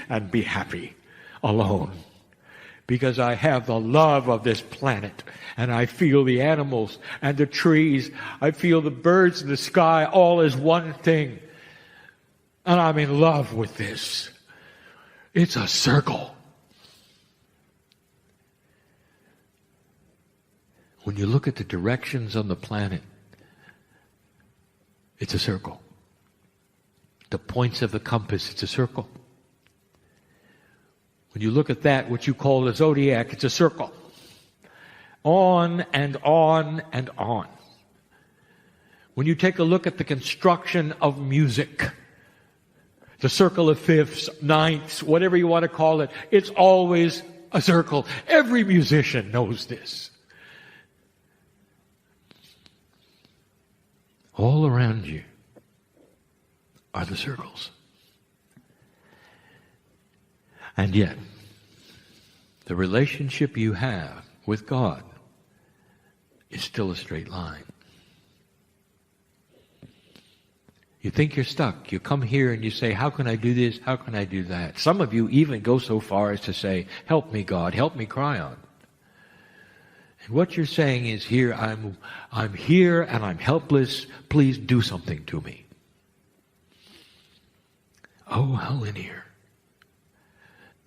and be happy alone. Because I have the love of this planet, and I feel the animals and the trees. I feel the birds in the sky all as one thing. And I'm in love with this. It's a circle. When you look at the directions on the planet, it's a circle. The points of the compass, it's a circle. When you look at that, what you call the zodiac, it's a circle. On and on and on. When you take a look at the construction of music, the circle of fifths, ninths, whatever you want to call it, it's always a circle. Every musician knows this. All around you are the circles. And yet, the relationship you have with God is still a straight line. You think you're stuck. You come here and you say, how can I do this? How can I do that? Some of you even go so far as to say, help me, God, help me, Kryon. And what you're saying is, here, I'm here and I'm helpless. Please do something to me. Oh, how linear.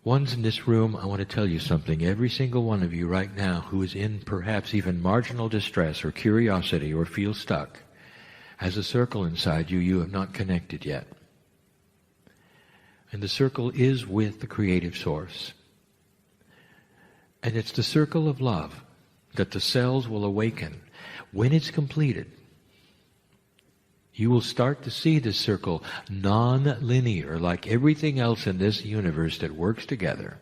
Ones in this room, I want to tell you something. Every single one of you right now who is in perhaps even marginal distress or curiosity or feels stuck has a circle inside you you have not connected yet. And the circle is with the creative source. And it's the circle of love that the cells will awaken. When it's completed, you will start to see this circle non-linear, like everything else in this universe that works together.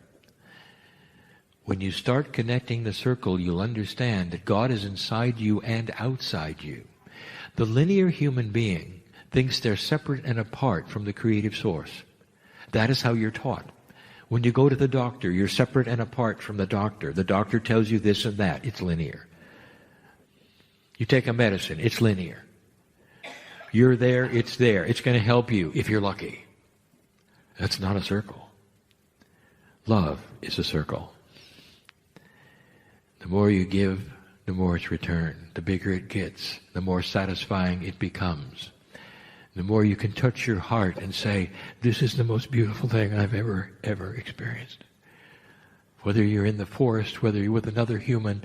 When you start connecting the circle, you'll understand that God is inside you and outside you. The linear human being thinks they're separate and apart from the creative source. That is how you're taught. When you go to the doctor, you're separate and apart from the doctor. The doctor tells you this and that. It's linear. You take a medicine. It's linear. You're there. It's there. It's going to help you if you're lucky. That's not a circle. Love is a circle. The more you give, the more it's returned. The bigger it gets, the more satisfying it becomes. The more you can touch your heart and say, this is the most beautiful thing I've ever experienced. Whether you're in the forest, whether you're with another human,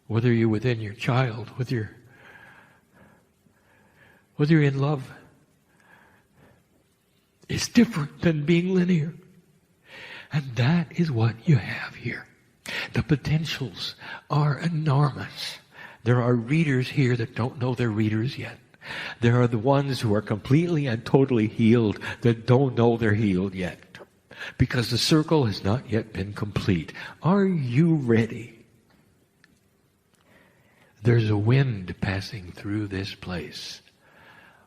whether you're within your child, whether you're in love, it's different than being linear. And that is what you have here. The potentials are enormous. There are readers here that don't know they're readers yet. There are the ones who are completely and totally healed that don't know they're healed yet, because the circle has not yet been complete. Are you ready? There's a wind passing through this place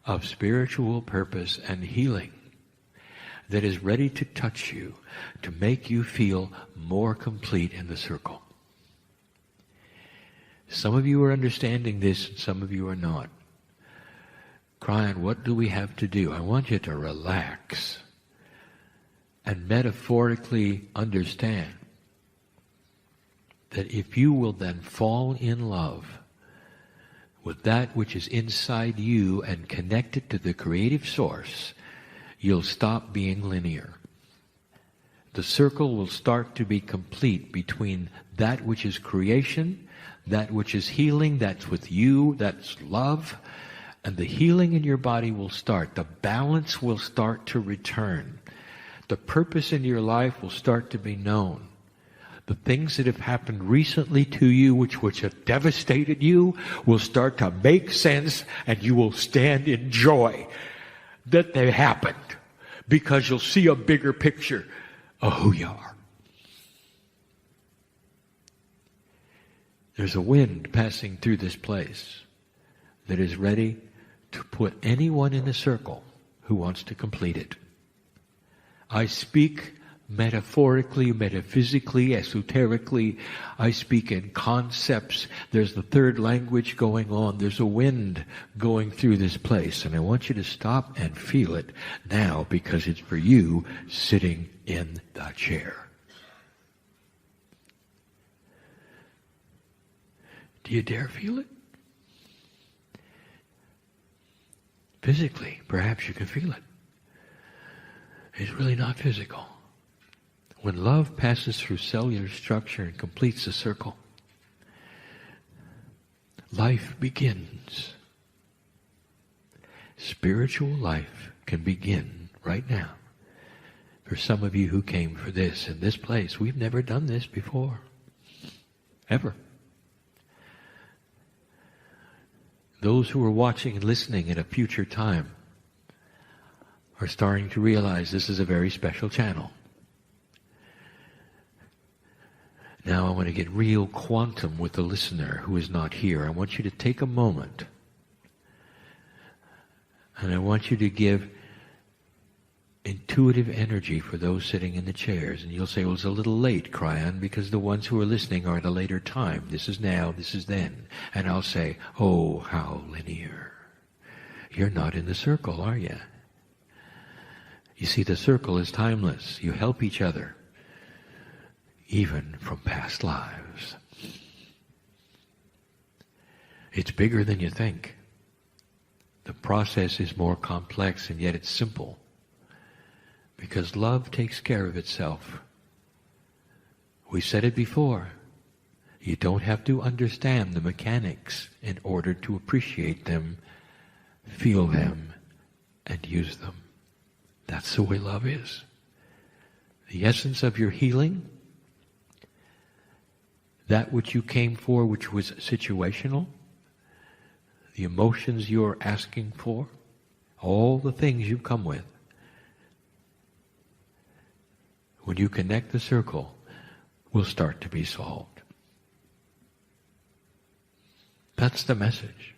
of spiritual purpose and healing that is ready to touch you, to make you feel more complete in the circle. Some of you are understanding this, and some of you are not. Kryon, what do we have to do? I want you to relax and metaphorically understand that if you will then fall in love with that which is inside you and connect it to the creative source, you'll stop being linear. The circle will start to be complete between that which is creation, that which is healing, that's with you, that's love, and the healing in your body will start. The balance will start to return. The purpose in your life will start to be known. The things that have happened recently to you, which have devastated you, will start to make sense, and you will stand in joy that they happened, because you'll see a bigger picture of who you are. There's a wind passing through this place that is ready to put anyone in the circle who wants to complete it. I speak metaphorically, metaphysically, esoterically. I speak in concepts. There's the third language going on. There's a wind going through this place. And I want you to stop and feel it now, because it's for you sitting in the chair. Do you dare feel it? Physically, perhaps you can feel it. It's really not physical. When love passes through cellular structure and completes the circle, life begins. Spiritual life can begin right now. For some of you who came for this in this place, we've never done this before. Ever. Those who are watching and listening at a future time are starting to realize this is a very special channel. Now I want to get real quantum with the listener who is not here. I want you to take a moment and I want you to give intuitive energy for those sitting in the chairs. And you'll say, well, it's a little late, Kryon, because the ones who are listening are at a later time. This is now, this is then. And I'll say, oh, how linear. You're not in the circle, are you? You see, the circle is timeless. You help each other, even from past lives. It's bigger than you think. The process is more complex, and yet it's simple. Because love takes care of itself. We said it before. You don't have to understand the mechanics in order to appreciate them, feel them, and use them. That's the way love is. The essence of your healing, that which you came for, which was situational, the emotions you're asking for, all the things you've come with, when you connect the circle, will start to be solved. That's the message.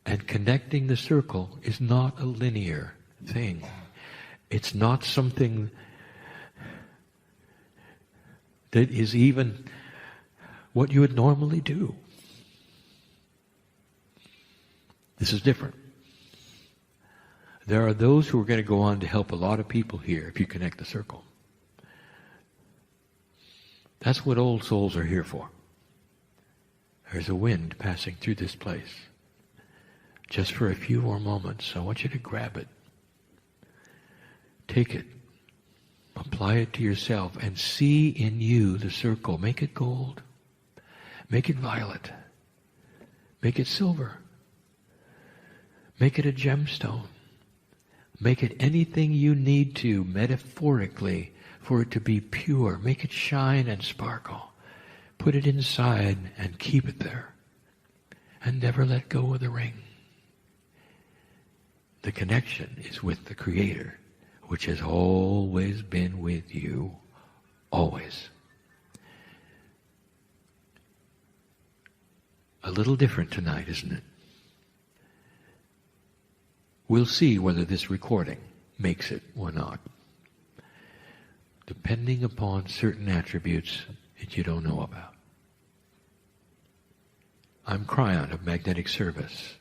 And connecting the circle is not a linear thing. It's not something that is even what you would normally do. This is different. There are those who are going to go on to help a lot of people here if you connect the circle. That's what old souls are here for. There's a wind passing through this place. Just for a few more moments, I want you to grab it. Take it. Apply it to yourself and see in you the circle. Make it gold. Make it violet. Make it silver. Make it a gemstone. Make it anything you need to, metaphorically, for it to be pure. Make it shine and sparkle. Put it inside and keep it there. And never let go of the ring. The connection is with the Creator, which has always been with you, always. A little different tonight, isn't it? We'll see whether this recording makes it or not, depending upon certain attributes that you don't know about. I'm Kryon of Magnetic Service,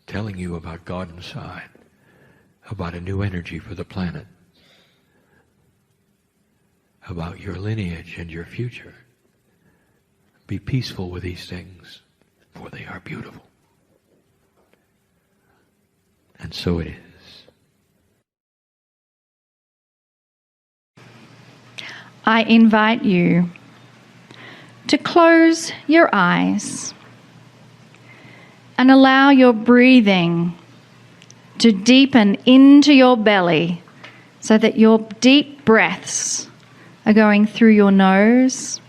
telling you about God inside, about a new energy for the planet, about your lineage and your future. Be peaceful with these things, for they are beautiful. And so it is. I invite you to close your eyes and allow your breathing to deepen into your belly so that your deep breaths are going through your nose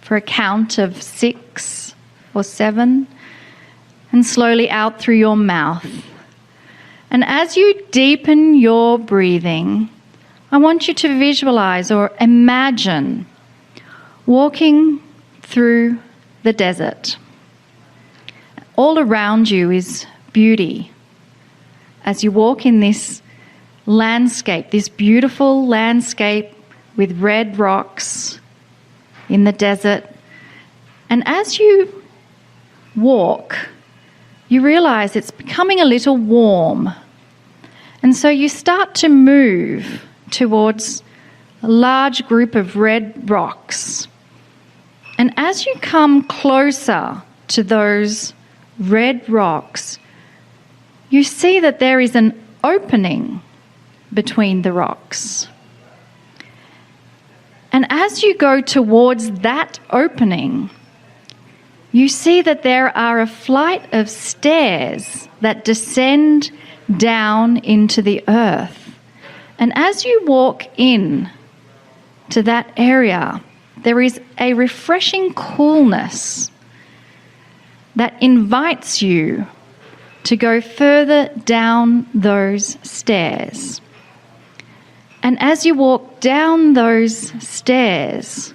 for a count of 6 or 7 and slowly out through your mouth. And as you deepen your breathing, I want you to visualize or imagine walking through the desert. All around you is beauty. As you walk in this landscape, this beautiful landscape with red rocks in the desert. And as you walk, you realize it's becoming a little warm. And so you start to move towards a large group of red rocks. And as you come closer to those red rocks, you see that there is an opening between the rocks. And as you go towards that opening, you see that there are a flight of stairs that descend down into the earth. And as you walk in to that area, there is a refreshing coolness that invites you to go further down those stairs. And as you walk down those stairs,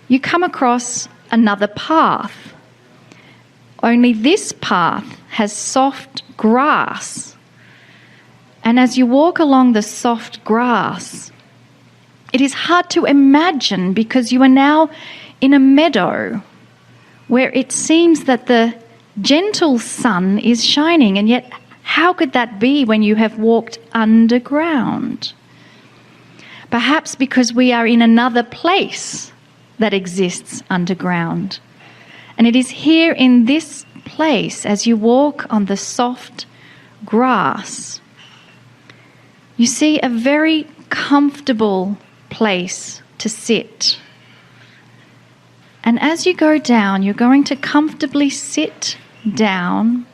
you come across another path. Only this path has soft grass. And as you walk along the soft grass, it is hard to imagine because you are now in a meadow where it seems that the gentle sun is shining, and yet how could that be when you have walked underground? Perhaps because we are in another place that exists underground. And it is here in this place, as you walk on the soft grass, you see a very comfortable place to sit. And as you go down, you're going to comfortably sit down.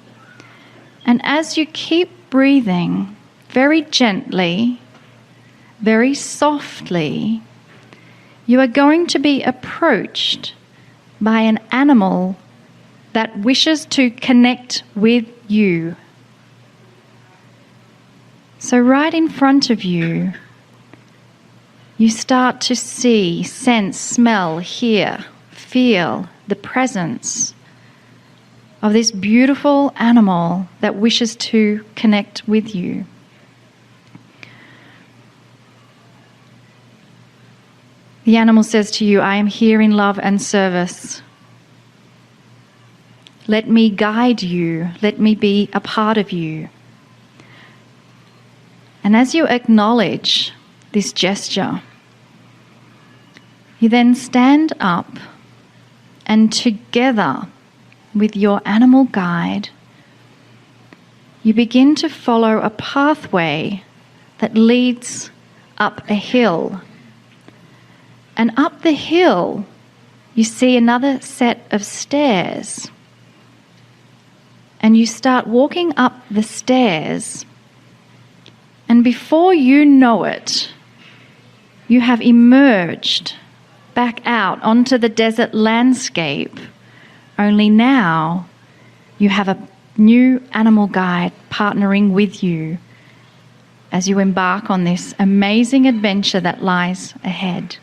And as you keep breathing very gently, very softly, you are going to be approached by an animal that wishes to connect with you. So right in front of you, you start to see, sense, smell, hear, feel the presence of this beautiful animal that wishes to connect with you. The animal says to you, I am here in love and service. Let me guide you. Let me be a part of you. And as you acknowledge this gesture, you then stand up and together with your animal guide, you begin to follow a pathway that leads up a hill. And up the hill, you see another set of stairs. And you start walking up the stairs. And before you know it, you have emerged back out onto the desert landscape. Only now you have a new animal guide partnering with you as you embark on this amazing adventure that lies ahead.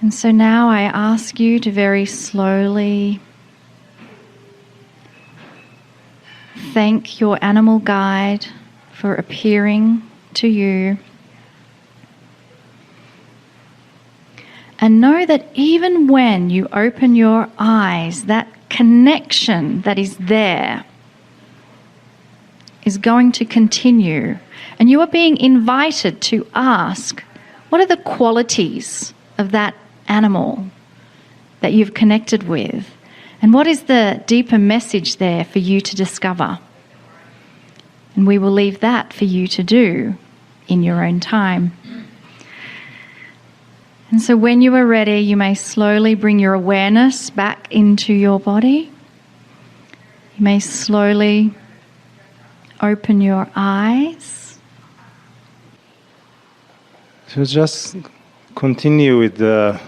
And so now I ask you to very slowly thank your animal guide for appearing to you. And know that even when you open your eyes, that connection that is there is going to continue. And you are being invited to ask, what are the qualities of that animal that you've connected with? And what is the deeper message there for you to discover? And we will leave that for you to do in your own time. And so when you are ready, you may slowly bring your awareness back into your body. You may slowly open your eyes. So just continue with the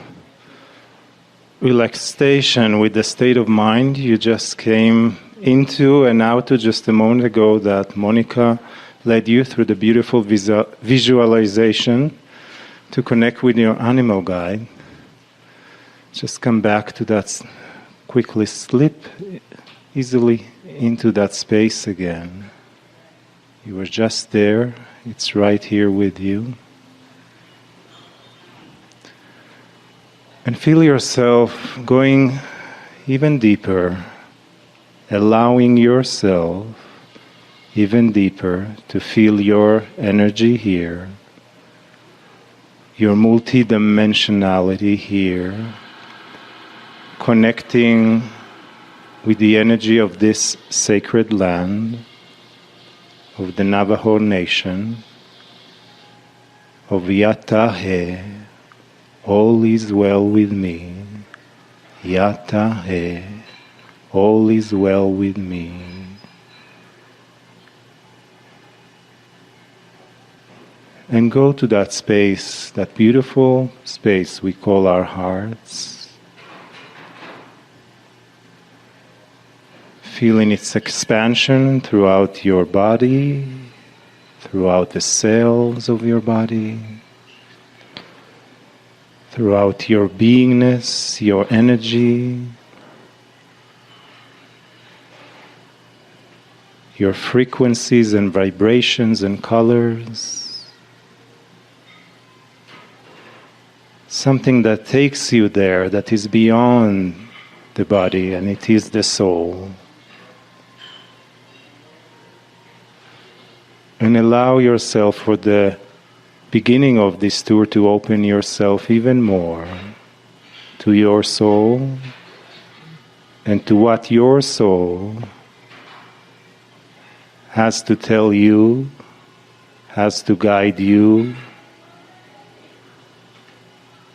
relaxation, with the state of mind you just came into and out to just a moment ago that Monica led you through the beautiful visualization to connect with your animal guide. Just come back to that, quickly slip easily into that space again. You were just there, it's right here with you. And feel yourself going even deeper, allowing yourself even deeper to feel your energy here, your multidimensionality here, connecting with the energy of this sacred land, of the Navajo Nation, of Yatahe, all is well with me. Yatahe, all is well with me. And go to that space, that beautiful space we call our hearts. Feeling its expansion throughout your body, throughout the cells of your body, throughout your beingness, your energy, your frequencies and vibrations and colors. Something that takes you there, that is beyond the body, and it is the soul. And allow yourself for the beginning of this tour to open yourself even more to your soul and to what your soul has to tell you, has to guide you,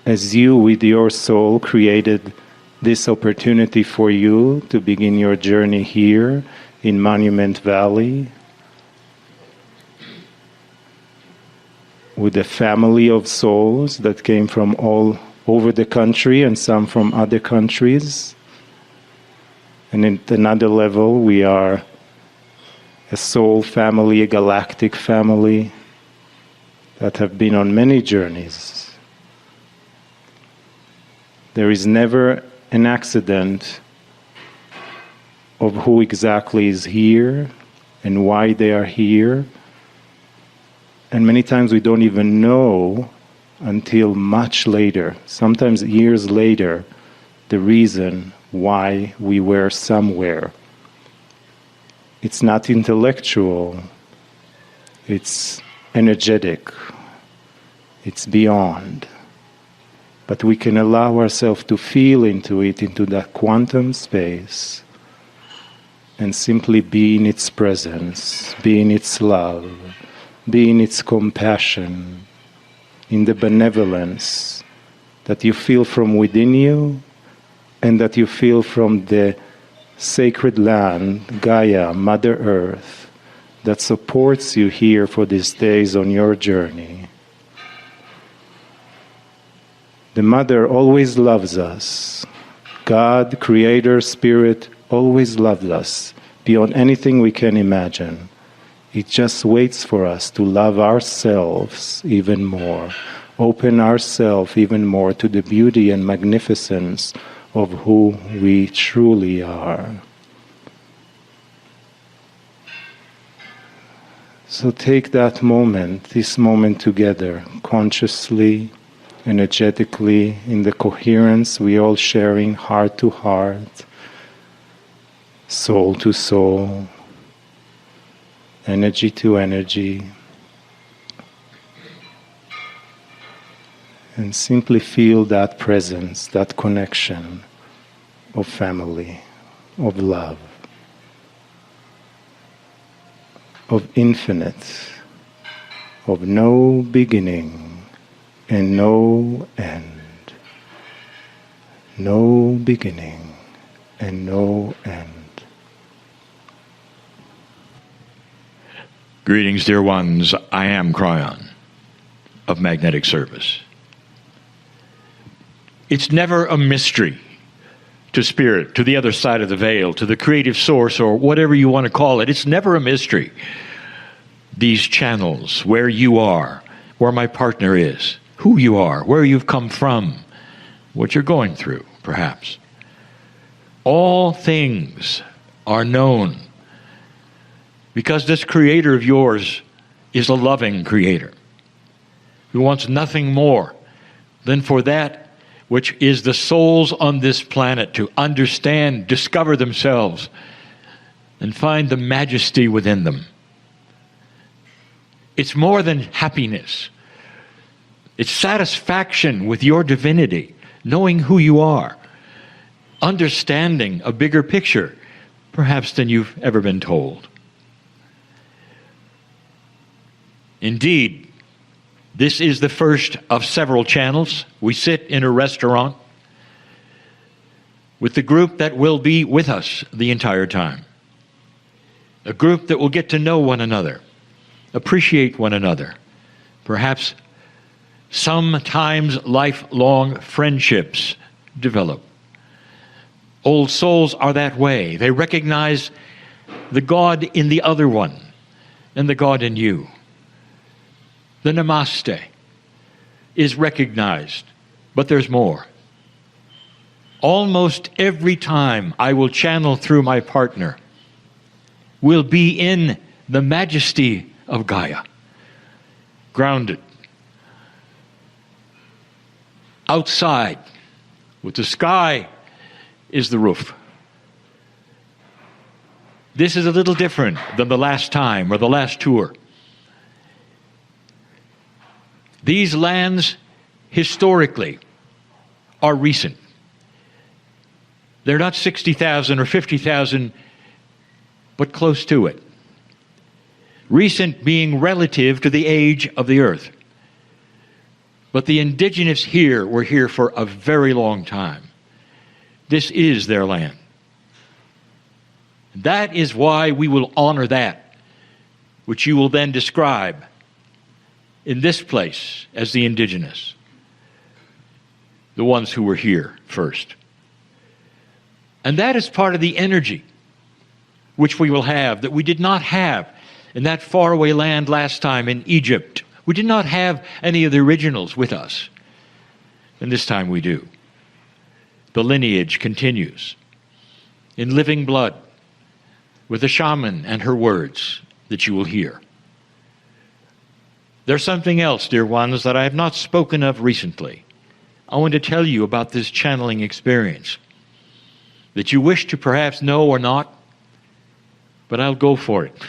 as you with your soul created this opportunity for you to begin your journey here in Monument Valley with a family of souls that came from all over the country and some from other countries. And at another level, we are a soul family, a galactic family that have been on many journeys. There is never an accident of who exactly is here and why they are here. And many times we don't even know until much later, sometimes years later, the reason why we were somewhere. It's not intellectual, it's energetic, it's beyond. But we can allow ourselves to feel into it, into that quantum space, and simply be in its presence, be in its love, be in its compassion, in the benevolence that you feel from within you and that you feel from the sacred land, Gaia, Mother Earth, that supports you here for these days on your journey. The Mother always loves us. God, Creator, Spirit, always loved us beyond anything we can imagine. It just waits for us to love ourselves even more, open ourselves even more to the beauty and magnificence of who we truly are. So take that moment, this moment together, consciously, energetically, in the coherence we all sharing, heart to heart, soul to soul, energy to energy, and simply feel that presence, that connection of family, of love, of infinite, of no beginning and no end, no beginning and no end. Greetings, dear ones. I am Kryon of Magnetic Service. It's never a mystery to spirit, to the other side of the veil, to the creative source, or whatever you want to call it. It's never a mystery. These channels, where you are, where my partner is, who you are, where you've come from, what you're going through, perhaps. All things are known Because this Creator of yours is a loving Creator who wants nothing more than for that which is the souls on this planet to understand, discover themselves, and find the majesty within them. It's more than happiness. It's satisfaction with your divinity, knowing who you are, understanding a bigger picture, perhaps than you've ever been told. Indeed, this is the first of several channels. We sit in a restaurant with the group that will be with us the entire time. A group that will get to know one another, appreciate one another, perhaps sometimes lifelong friendships develop. Old souls are that way. They recognize the God in the other one and the God in you. The namaste is recognized, but there's more. Almost every time I will channel through my partner will be in the majesty of Gaia, grounded. Outside, with the sky, is the roof. This is a little different than the last time or the last tour. These lands, historically, are recent. They're not 60,000 or 50,000, but close to it. Recent being relative to the age of the earth. But the indigenous here were here for a very long time. This is their land. That is why we will honor that, which you will then describe in this place as the indigenous, the ones who were here first. And that is part of the energy which we will have, that we did not have in that faraway land last time in Egypt. We did not have any of the originals with us, and this time we do. The lineage continues in living blood with the shaman and her words that you will hear. There's something else, dear ones, that I have not spoken of recently. I want to tell you about this channeling experience that you wish to perhaps know or not, but I'll go for it.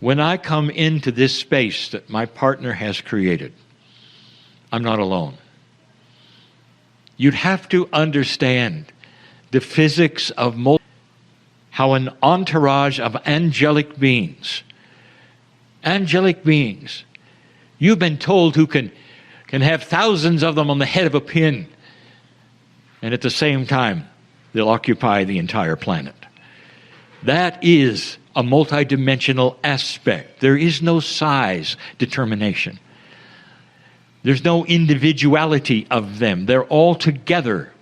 When I come into this space that my partner has created, I'm not alone. You'd have to understand the physics of how an entourage of angelic beings, you've been told who can have thousands of them on the head of a pin, and at the same time, they'll occupy the entire planet. That is a multidimensional aspect. There is no size determination. There's no individuality of them. They're all together.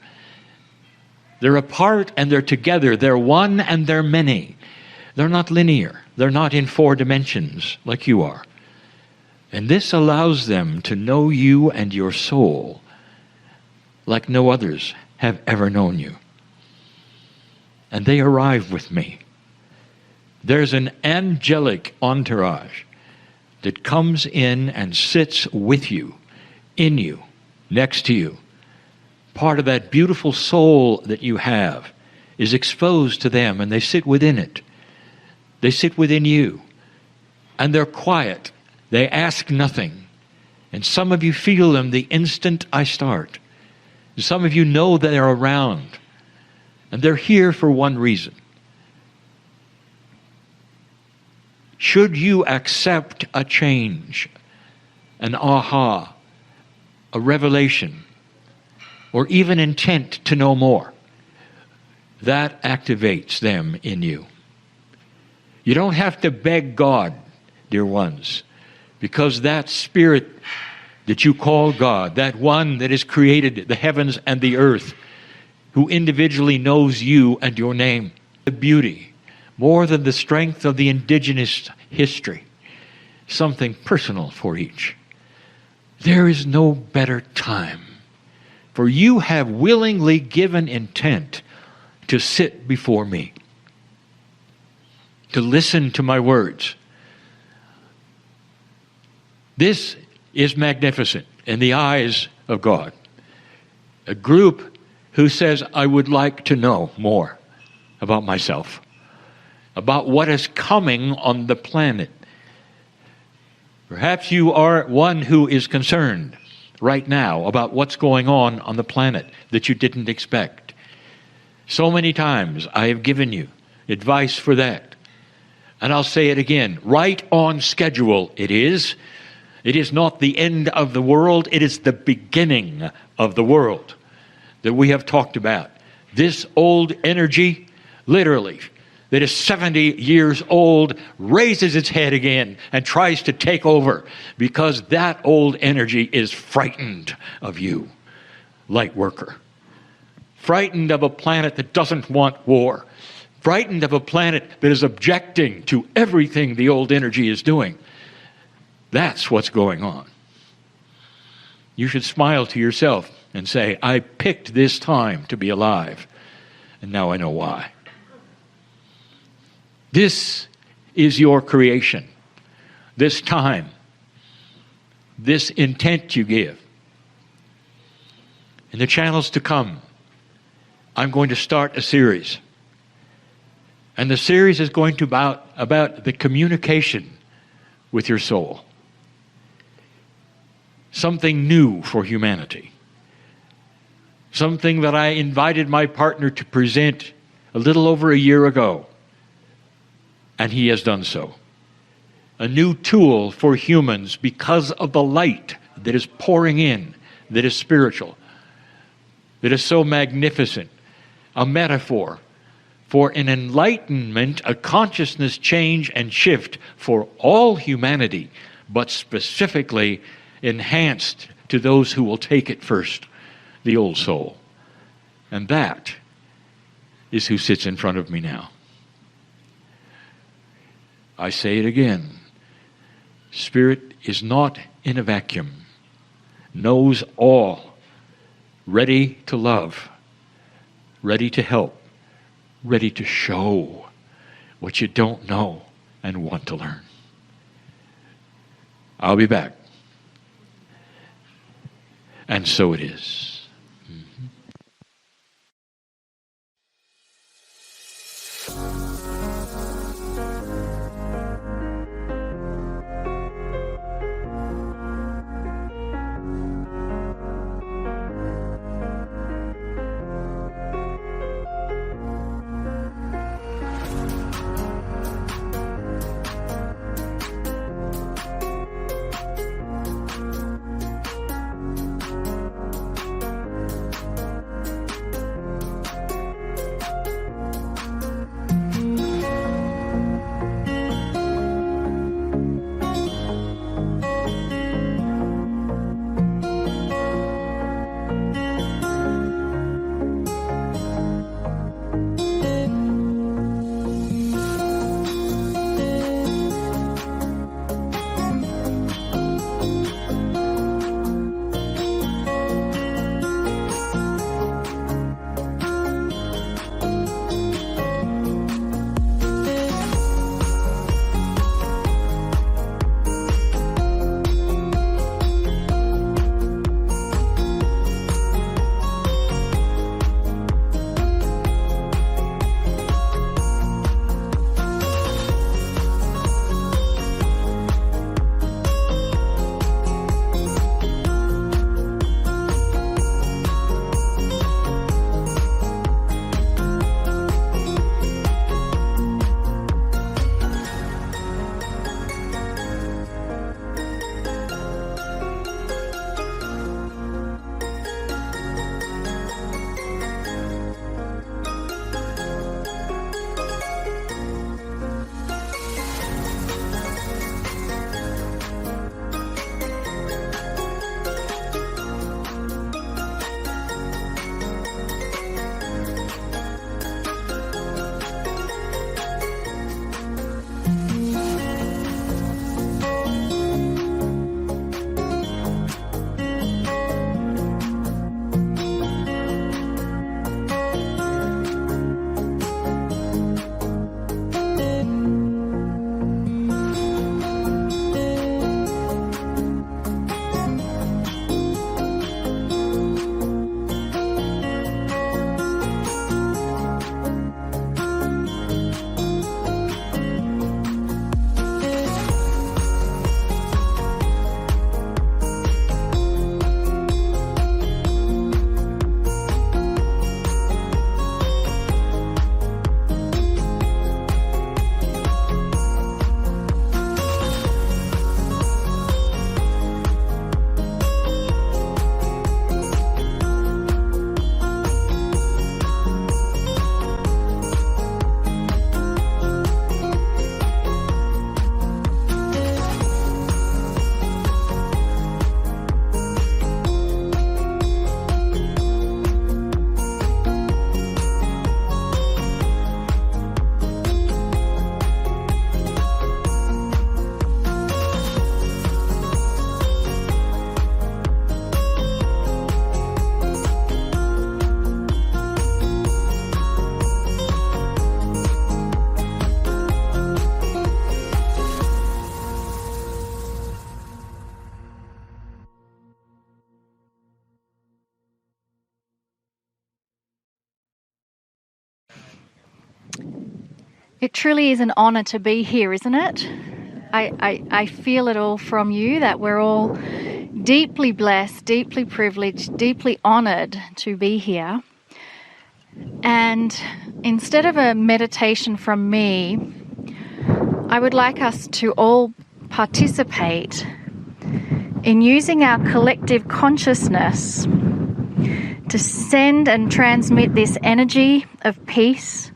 They're apart and they're together. They're one and they're many. They're not linear. They're not in 4 dimensions like you are. And this allows them to know you and your soul like no others have ever known you. And they arrive with me. There's an angelic entourage that comes in and sits with you, in you, next to you. Part of that beautiful soul that you have is exposed to them, and they sit within it. They sit within you, and they're quiet. They ask nothing. And some of you feel them the instant I start. Some of you know that they're around, and they're here for one reason. Should you accept a change, an aha, a revelation, or even intent to know more, that activates them in you. You don't have to beg God, dear ones, because that spirit that you call God, that one that has created the heavens and the earth, who individually knows you and your name, the beauty, more than the strength of the indigenous history, something personal for each. There is no better time, for you have willingly given intent to sit before me. to listen to my words. This is magnificent in the eyes of God. A group who says, I would like to know more about myself, about what is coming on the planet. Perhaps you are one who is concerned right now about what's going on the planet that you didn't expect. So many times I have given you advice for that. And I'll say it again, right on schedule it is. It is not the end of the world, it is the beginning of the world that we have talked about. This old energy, literally, that is 70 years old, raises its head again and tries to take over because that old energy is frightened of you, light worker. Frightened of a planet that doesn't want war. Frightened of a planet that is objecting to everything the old energy is doing. That's what's going on. You should smile to yourself and say, I picked this time to be alive, and now I know why. This is your creation. This time, this intent you give. In the channels to come, I'm going to start a series. And the series is going to about the communication with your soul. Something new for humanity. Something that I invited my partner to present a little over a year ago. And he has done so. A new tool for humans because of the light that is pouring in, that is spiritual, that is so magnificent. A metaphor for an enlightenment, a consciousness change and shift for all humanity, but specifically enhanced to those who will take it first, the old soul. And that is who sits in front of me now. I say it again. Spirit is not in a vacuum, knows all, ready to love, ready to help, ready to show what you don't know and want to learn. I'll be back. And so it is. It truly is an honor to be here, isn't it? I feel it all from you, that we're all deeply blessed, deeply privileged, deeply honored to be here. And instead of a meditation from me, I would like us to all participate in using our collective consciousness to send and transmit this energy of peace,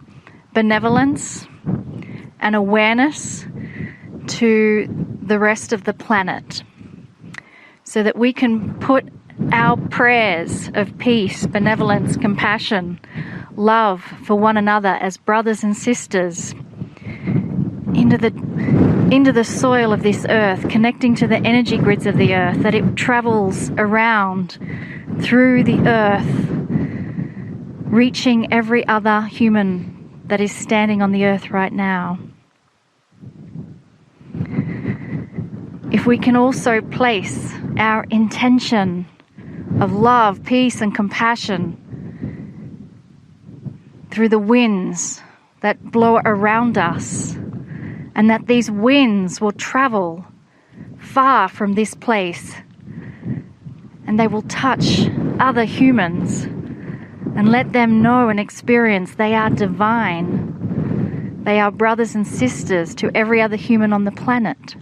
benevolence, and awareness to the rest of the planet, so that we can put our prayers of peace, benevolence, compassion, love for one another as brothers and sisters into the soil of this earth, connecting to the energy grids of the earth, that it travels around through the earth, reaching every other human that is standing on the earth right now. If we can also place our intention of love, peace, and compassion through the winds that blow around us, and that these winds will travel far from this place, and they will touch other humans and let them know and experience they are divine. They are brothers and sisters to every other human on the planet.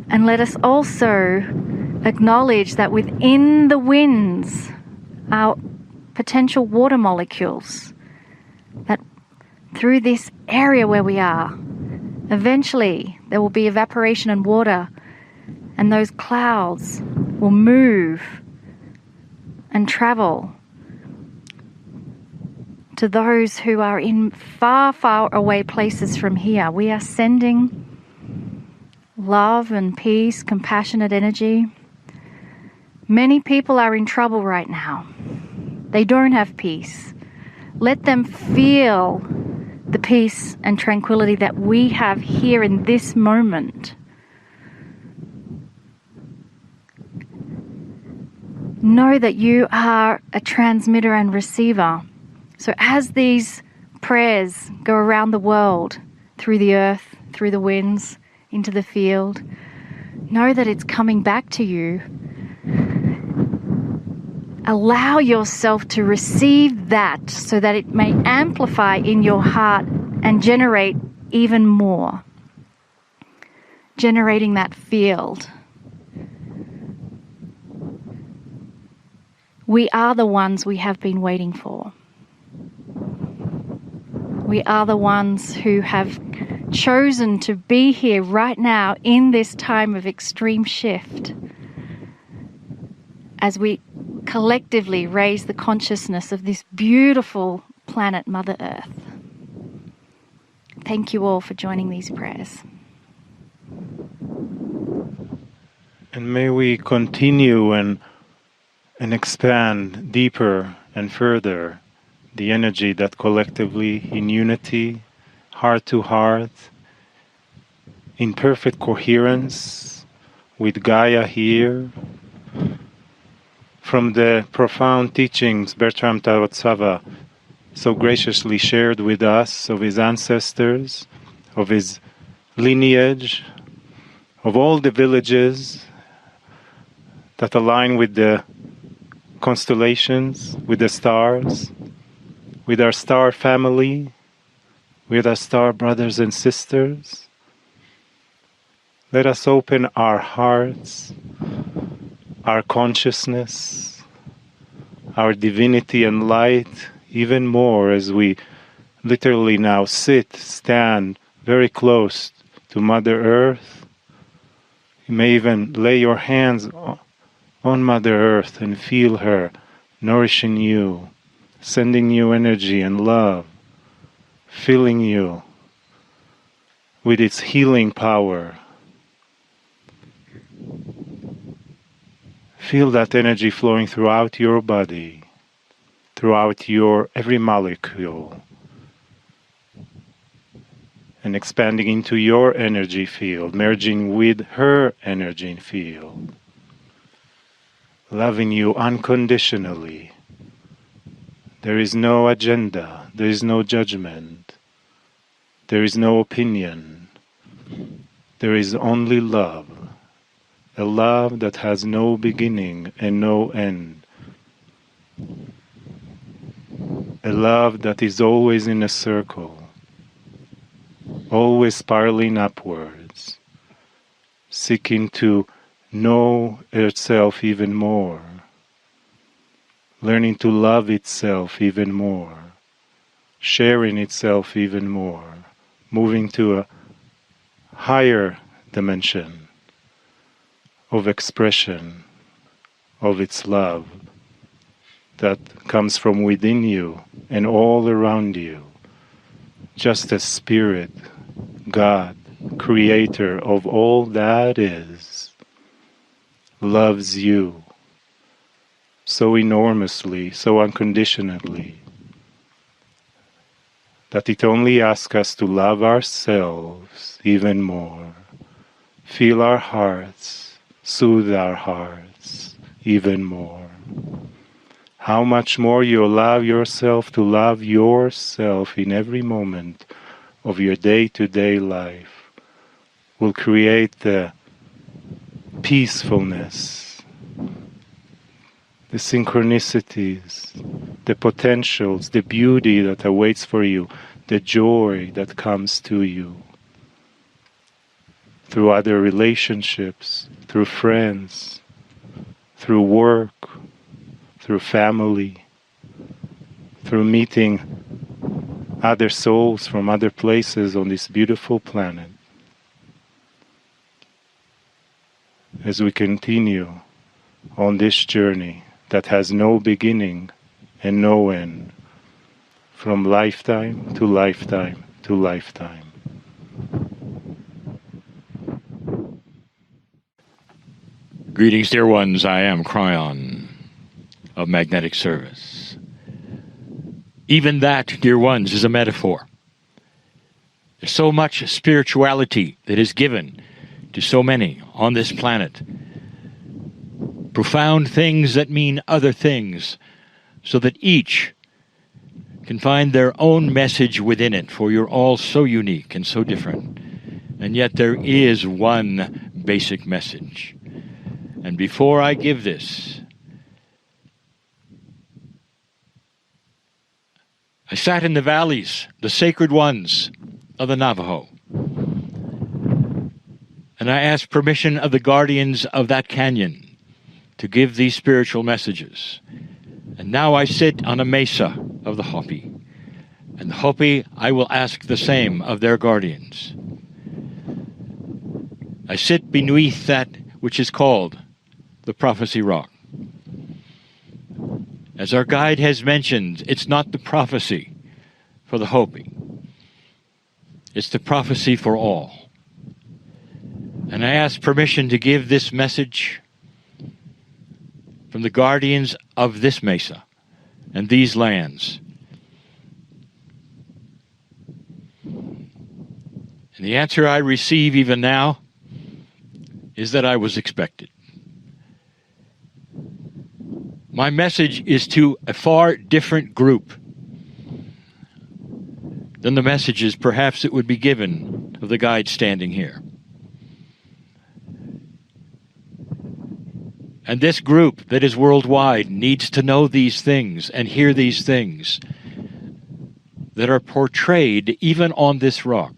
And let us also acknowledge that within the winds are potential water molecules, that through this area where we are, eventually there will be evaporation and water, and those clouds will move and travel to those who are in far, far away places from here. We are sending love and peace, compassionate energy. Many people are in trouble right now. They don't have peace. Let them feel the peace and tranquility that we have here in this moment. Know that you are a transmitter and receiver. So as these prayers go around the world, through the earth, through the winds, into the field, know that it's coming back to you. Allow yourself to receive that so that it may amplify in your heart and generate even more. Generating that field. We are the ones we have been waiting for. We are the ones who have chosen to be here right now in this time of extreme shift, as we collectively raise the consciousness of this beautiful planet, Mother Earth. Thank you all for joining these prayers. And may we continue and expand deeper and further the energy that collectively, in unity, heart to heart, in perfect coherence with Gaia here, from the profound teachings Bertram Taratsava so graciously shared with us of his ancestors, of his lineage, of all the villages that align with the constellations, with the stars, with our star family, with our star brothers and sisters. Let us open our hearts, our consciousness, our divinity and light even more as we literally now stand very close to Mother Earth. You may even lay your hands on Mother Earth and feel her nourishing you, sending you energy and love, filling you with its healing power. Feel that energy flowing throughout your body, throughout your every molecule, and expanding into your energy field, merging with her energy field, loving you unconditionally. There is no agenda, there is no judgment, there is no opinion. There is only love, a love that has no beginning and no end. A love that is always in a circle, always spiraling upwards, seeking to know itself even more, learning to love itself even more, sharing itself even more, moving to a higher dimension of expression of its love that comes from within you and all around you, just as Spirit, God, Creator of all that is, loves you so enormously, so unconditionally, that it only asks us to love ourselves even more, feel our hearts, soothe our hearts even more. How much more you allow yourself to love yourself in every moment of your day-to-day life will create the peacefulness, the synchronicities, the potentials, the beauty that awaits for you, the joy that comes to you through other relationships, through friends, through work, through family, through meeting other souls from other places on this beautiful planet. As we continue on this journey that has no beginning and no end, from lifetime to lifetime to lifetime. Greetings, dear ones. I am Kryon of Magnetic Service. Even that, dear ones, is a metaphor. There's so much spirituality that is given to so many on this planet. Profound things that mean other things, so that each can find their own message within it, for you're all so unique and so different. And yet there is one basic message. And before I give this, I sat in the valleys, the sacred ones of the Navajo, and I asked permission of the guardians of that canyon to give these spiritual messages. And now I sit on a mesa of the Hopi, and the Hopi, I will ask the same of their guardians. I sit beneath that which is called the Prophecy Rock. As our guide has mentioned, it's not the prophecy for the Hopi. It's the prophecy for all. And I ask permission to give this message from the guardians of this mesa and these lands. And the answer I receive even now is that I was expected. My message is to a far different group than the messages perhaps that would be given of the guide standing here. And this group that is worldwide needs to know these things and hear these things that are portrayed even on this rock.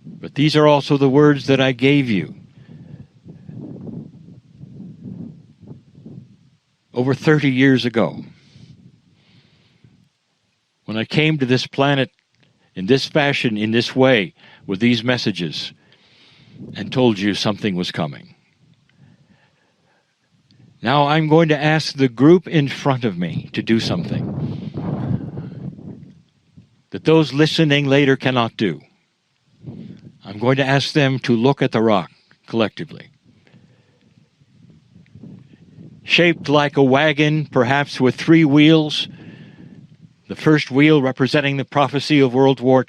But these are also the words that I gave you over 30 years ago, when I came to this planet in this fashion, in this way, with these messages, and told you something was coming. Now I'm going to ask the group in front of me to do something that those listening later cannot do. I'm going to ask them to look at the rock collectively. Shaped like a wagon, perhaps with 3 wheels. The first wheel representing the prophecy of World War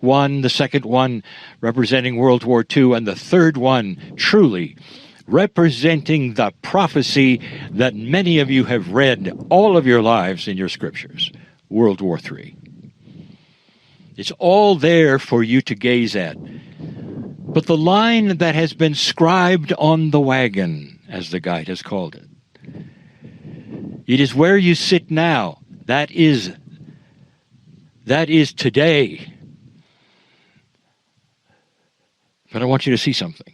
I, the second one representing World War II, and the third one truly representing the prophecy that many of you have read all of your lives in your scriptures, World War III. It's all there for you to gaze at. But the line that has been scribed on the wagon, as the guide has called it, it is where you sit now. That is today. But I want you to see something.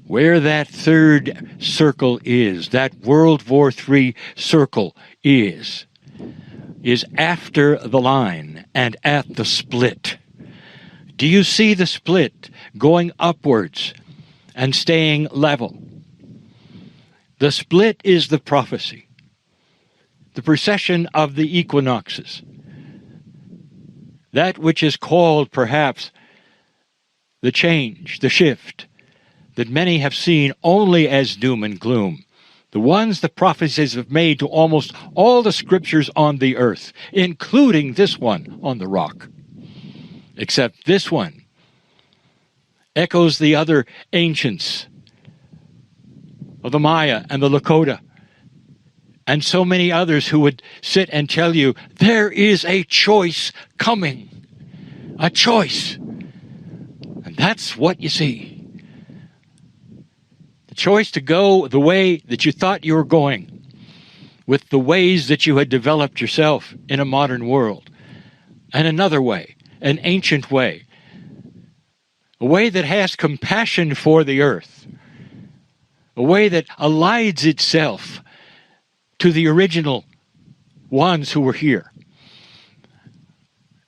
Where that third circle is, that World War III circle is after the line and at the split. Do you see the split going upwards and staying level? The split is the prophecy, the precession of the equinoxes, that which is called perhaps the change, the shift, that many have seen only as doom and gloom. The ones the prophecies have made to almost all the scriptures on the earth, including this one on the rock. Except this one echoes the other ancients of the Maya and the Lakota, and so many others who would sit and tell you, there is a choice coming. A choice. And that's what you see. The choice to go the way that you thought you were going, with the ways that you had developed yourself in a modern world, and another way, an ancient way, a way that has compassion for the earth, a way that aligns itself to the original ones who were here,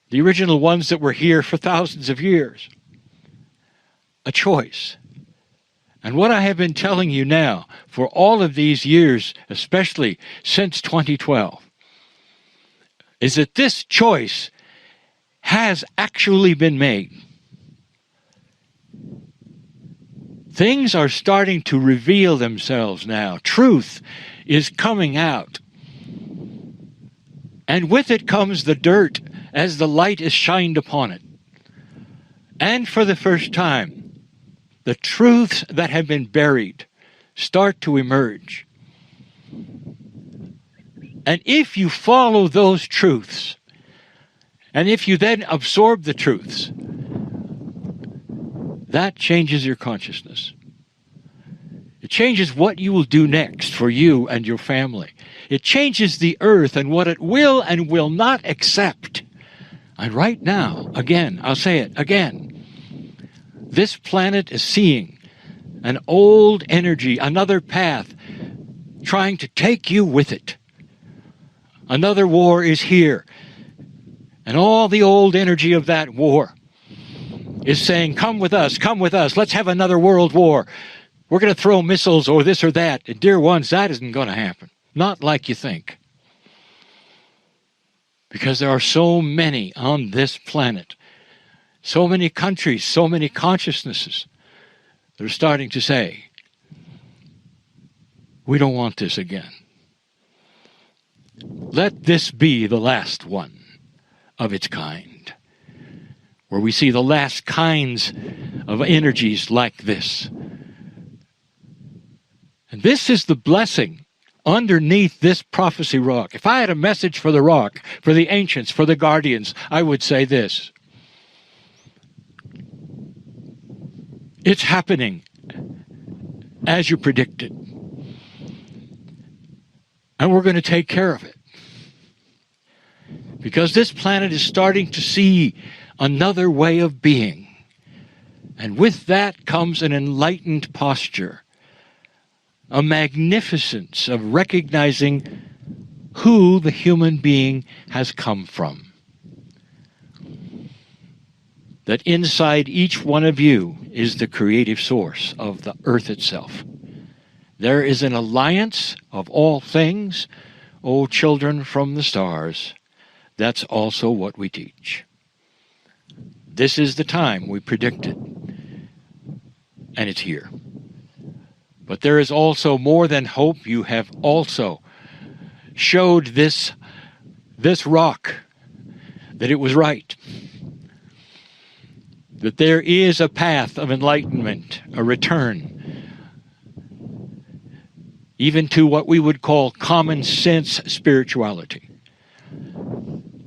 the original ones that were here for thousands of years. A choice. And what I have been telling you now for all of these years, especially since 2012, is that this choice has actually been made. Things are starting to reveal themselves now. Truth is coming out. And with it comes the dirt as the light is shined upon it. And for the first time, the truths that have been buried start to emerge. And if you follow those truths, and if you then absorb the truths, that changes your consciousness. It changes what you will do next for you and your family. It changes the earth and what it will and will not accept. And right now, again, I'll say it again, this planet is seeing an old energy, another path, trying to take you with it. Another war is here. And all the old energy of that war is saying, come with us, let's have another world war. We're going to throw missiles or this or that. And dear ones, that isn't going to happen. Not like you think. Because there are so many on this planet, so many countries, so many consciousnesses that are starting to say, we don't want this again. Let this be the last one of its kind, where we see the last kinds of energies like this. And this is the blessing underneath this prophecy rock. If I had a message for the rock, for the ancients, for the guardians, I would say this. It's happening as you predicted. And we're going to take care of it. Because this planet is starting to see another way of being. And with that comes an enlightened posture, a magnificence of recognizing who the human being has come from. That inside each one of you is the creative source of the earth itself. There is an alliance of all things, O children from the stars. That's also what we teach. This is the time we predicted, and it's here. But there is also more than hope. You have also showed this rock that it was right. That there is a path of enlightenment, a return even to what we would call common sense spirituality.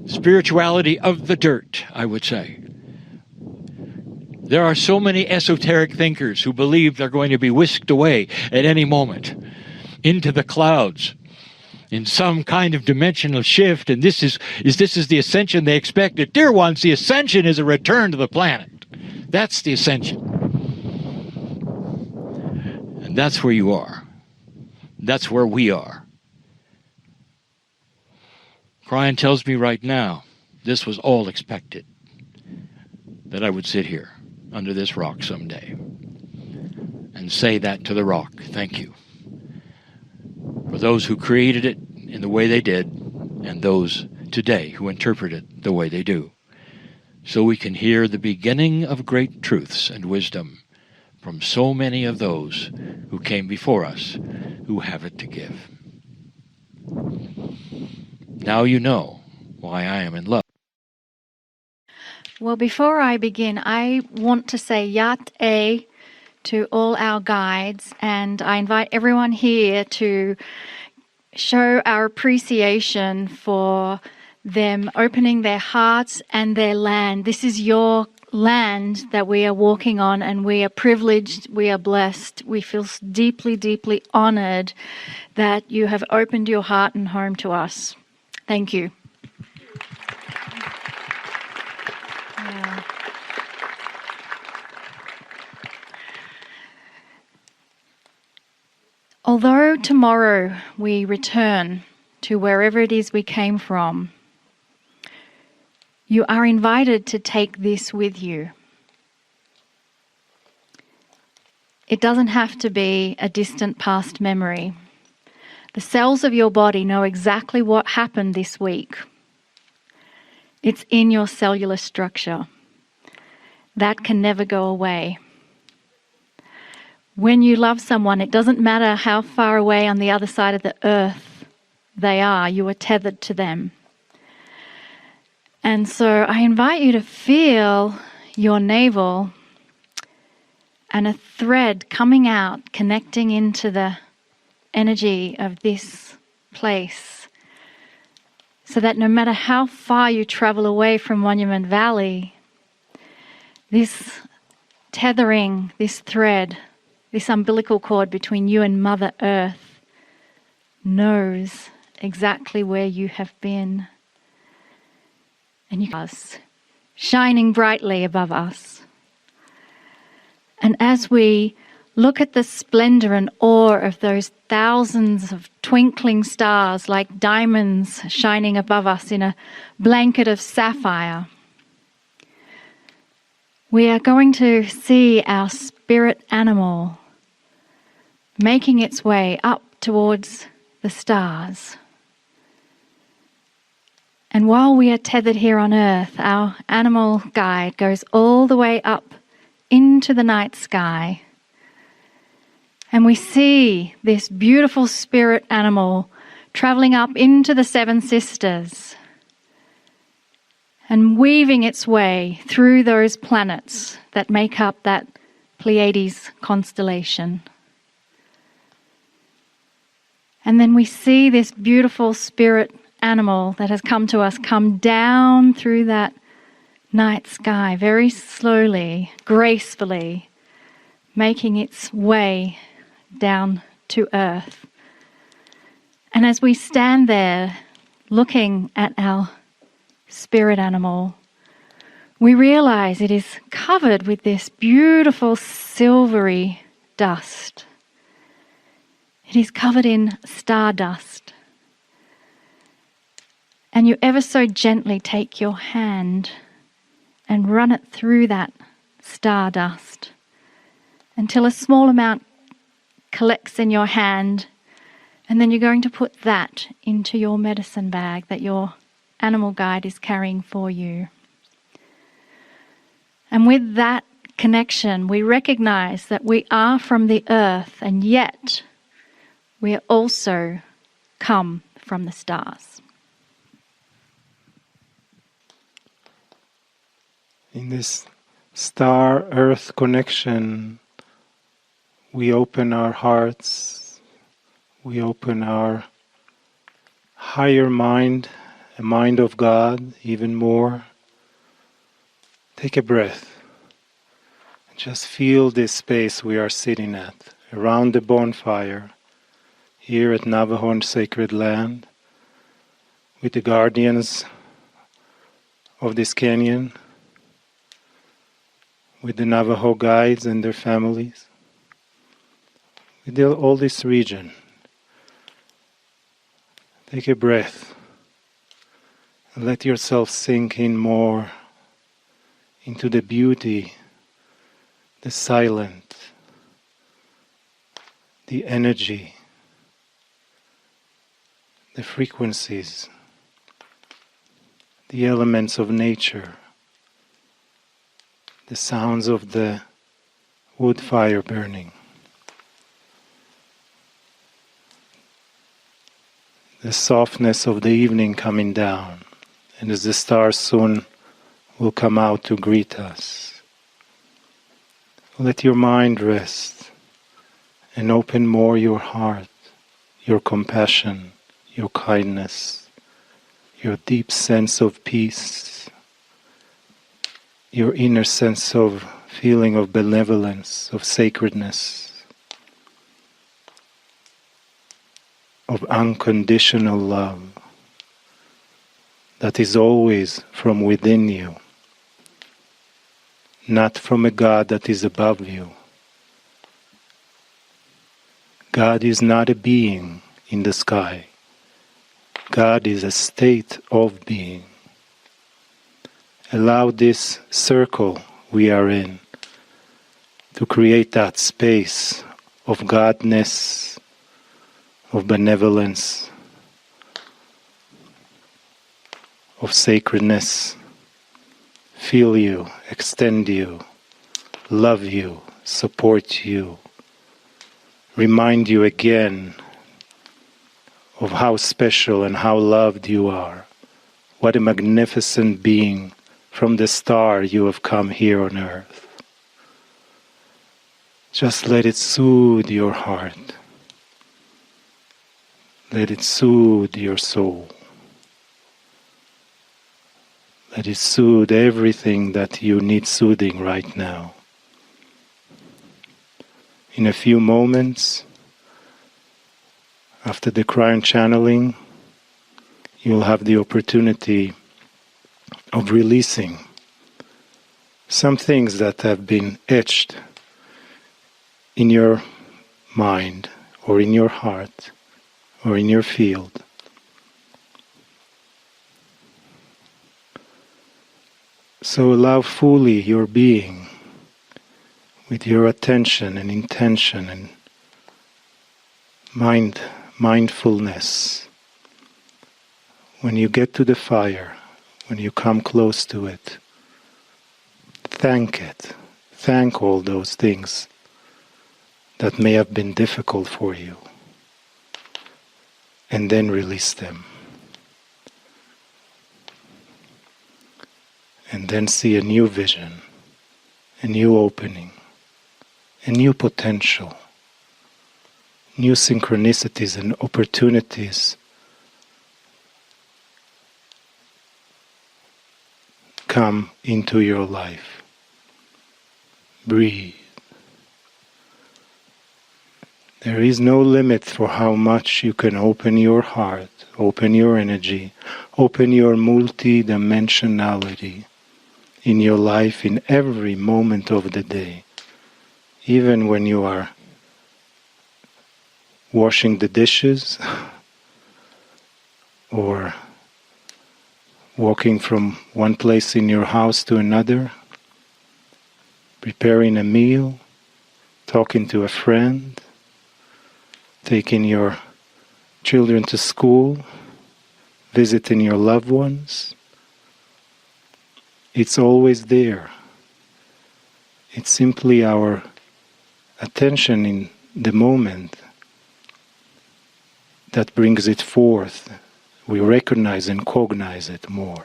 Spirituality of the dirt, I would say. There are so many esoteric thinkers who believe they're going to be whisked away at any moment into the clouds in some kind of dimensional shift, and this is the ascension they expected. Dear ones, the ascension is a return to the planet. That's the ascension. And that's where you are. That's where we are. Kryon tells me right now, this was all expected, that I would sit here under this rock someday and say that to the rock, thank you. For those who created it in the way they did, and those today who interpret it the way they do, so we can hear the beginning of great truths and wisdom from so many of those who came before us, who have it to give. Now you know why I am in love. Well, before I begin, I want to say Yat E to all our guides, and I invite everyone here to show our appreciation for them opening their hearts and their land. This is your land that we are walking on, and we are privileged, we are blessed. We feel deeply, deeply honored that you have opened your heart and home to us. Thank you. Yeah. Although tomorrow we return to wherever it is we came from, you are invited to take this with you. It doesn't have to be a distant past memory. The cells of your body know exactly what happened this week. It's in your cellular structure. That can never go away. When you love someone, it doesn't matter how far away on the other side of the earth they are, you are tethered to them. And so I invite you to feel your navel and a thread coming out, connecting into the energy of this place, so that no matter how far you travel away from Monument Valley, this tethering, this thread, this umbilical cord between you and Mother Earth knows exactly where you have been. And you are shining brightly above us. And as we look at the splendor and awe of those thousands of twinkling stars like diamonds shining above us in a blanket of sapphire, we are going to see our spirit animal making its way up towards the stars. And while we are tethered here on earth, our animal guide goes all the way up into the night sky. And we see this beautiful spirit animal traveling up into the Seven Sisters and weaving its way through those planets that make up that Pleiades constellation. And then we see this beautiful spirit animal that has come to us come down through that night sky very slowly, gracefully, making its way down to earth. And as we stand there looking at our spirit animal, we realize it is covered with this beautiful silvery dust. It is covered in stardust. And you ever so gently take your hand and run it through that stardust until a small amount collects in your hand, and then you're going to put that into your medicine bag that your animal guide is carrying for you. And with that connection, we recognize that we are from the earth, and yet we are also come from the stars. In this star-earth connection, we open our hearts, we open our higher mind, a mind of God, even more. Take a breath. Just feel this space we are sitting at, around the bonfire, here at Navajo Sacred Land, with the guardians of this canyon, with the Navajo guides and their families, with all this region. Take a breath and let yourself sink in more into the beauty, the silent, the energy, the frequencies, the elements of nature, the sounds of the wood fire burning, the softness of the evening coming down, and as the stars soon will come out to greet us. Let your mind rest and open more your heart, your compassion, your kindness, your deep sense of peace, your inner sense of feeling of benevolence, of sacredness, of unconditional love that is always from within you, not from a God that is above you. God is not a being in the sky. God is a state of being. Allow this circle we are in to create that space of Godness, of benevolence, of sacredness. Feel you, extend you, love you, support you, remind you again of how special and how loved you are. What a magnificent being from the star you have come here on earth. Just let it soothe your heart. Let it soothe your soul. Let it soothe everything that you need soothing right now. In a few moments, after the Kryon channeling, you'll have the opportunity of releasing some things that have been etched in your mind or in your heart or in your field. So allow fully your being with your attention and intention and mindfulness. When you get to the fire, when you come close to it, thank it. Thank all those things that may have been difficult for you. And then release them. And then see a new vision, a new opening, a new potential, new synchronicities and opportunities come into your life. Breathe. There is no limit for how much you can open your heart, open your energy, open your multi-dimensionality in your life in every moment of the day. Even when you are washing the dishes or walking from one place in your house to another, preparing a meal, talking to a friend, taking your children to school, visiting your loved ones. It's always there. It's simply our attention in the moment that brings it forth. We recognize and cognize it more.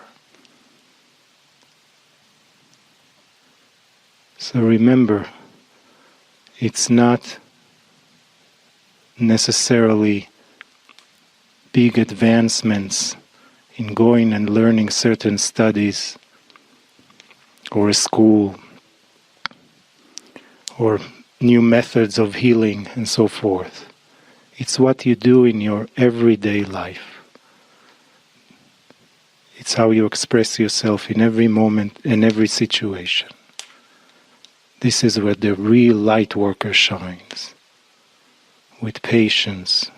So remember, it's not necessarily big advancements in going and learning certain studies or a school or new methods of healing and so forth. It's what you do in your everyday life. It's how you express yourself in every moment and every situation. This is where the real light worker shines, with patience,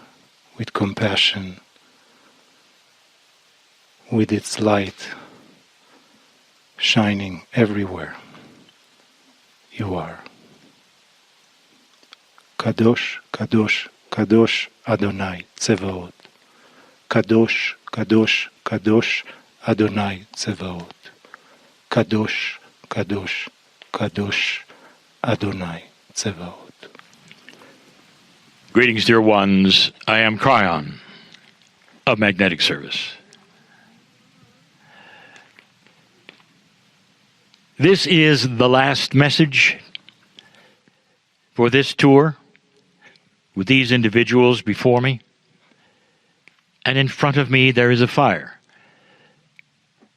with compassion, with its light shining everywhere you are. Kadosh, Kadosh, Kadosh Adonai Tzevaot. Kadosh, Kadosh, Kadosh Adonai Tzevaot. Kadosh, Kadosh, Kadosh Adonai Tzevaot. Greetings, dear ones. I am Kryon of Magnetic Service. This is the last message for this tour with these individuals before me. And in front of me there is a fire.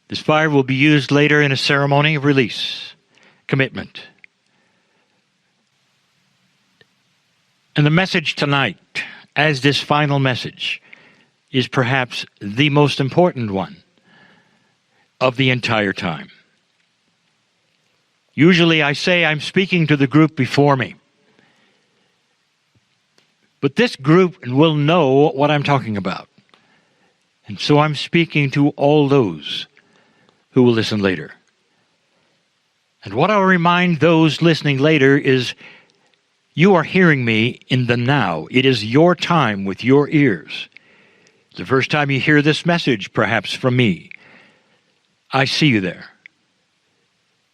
This fire will be used later in a ceremony of release, commitment. And the message tonight, as this final message, is perhaps the most important one of the entire time. Usually I say I'm speaking to the group before me. But this group will know what I'm talking about. And so I'm speaking to all those who will listen later. And what I'll remind those listening later is you are hearing me in the now. It is your time with your ears. The first time you hear this message, perhaps from me, I see you there.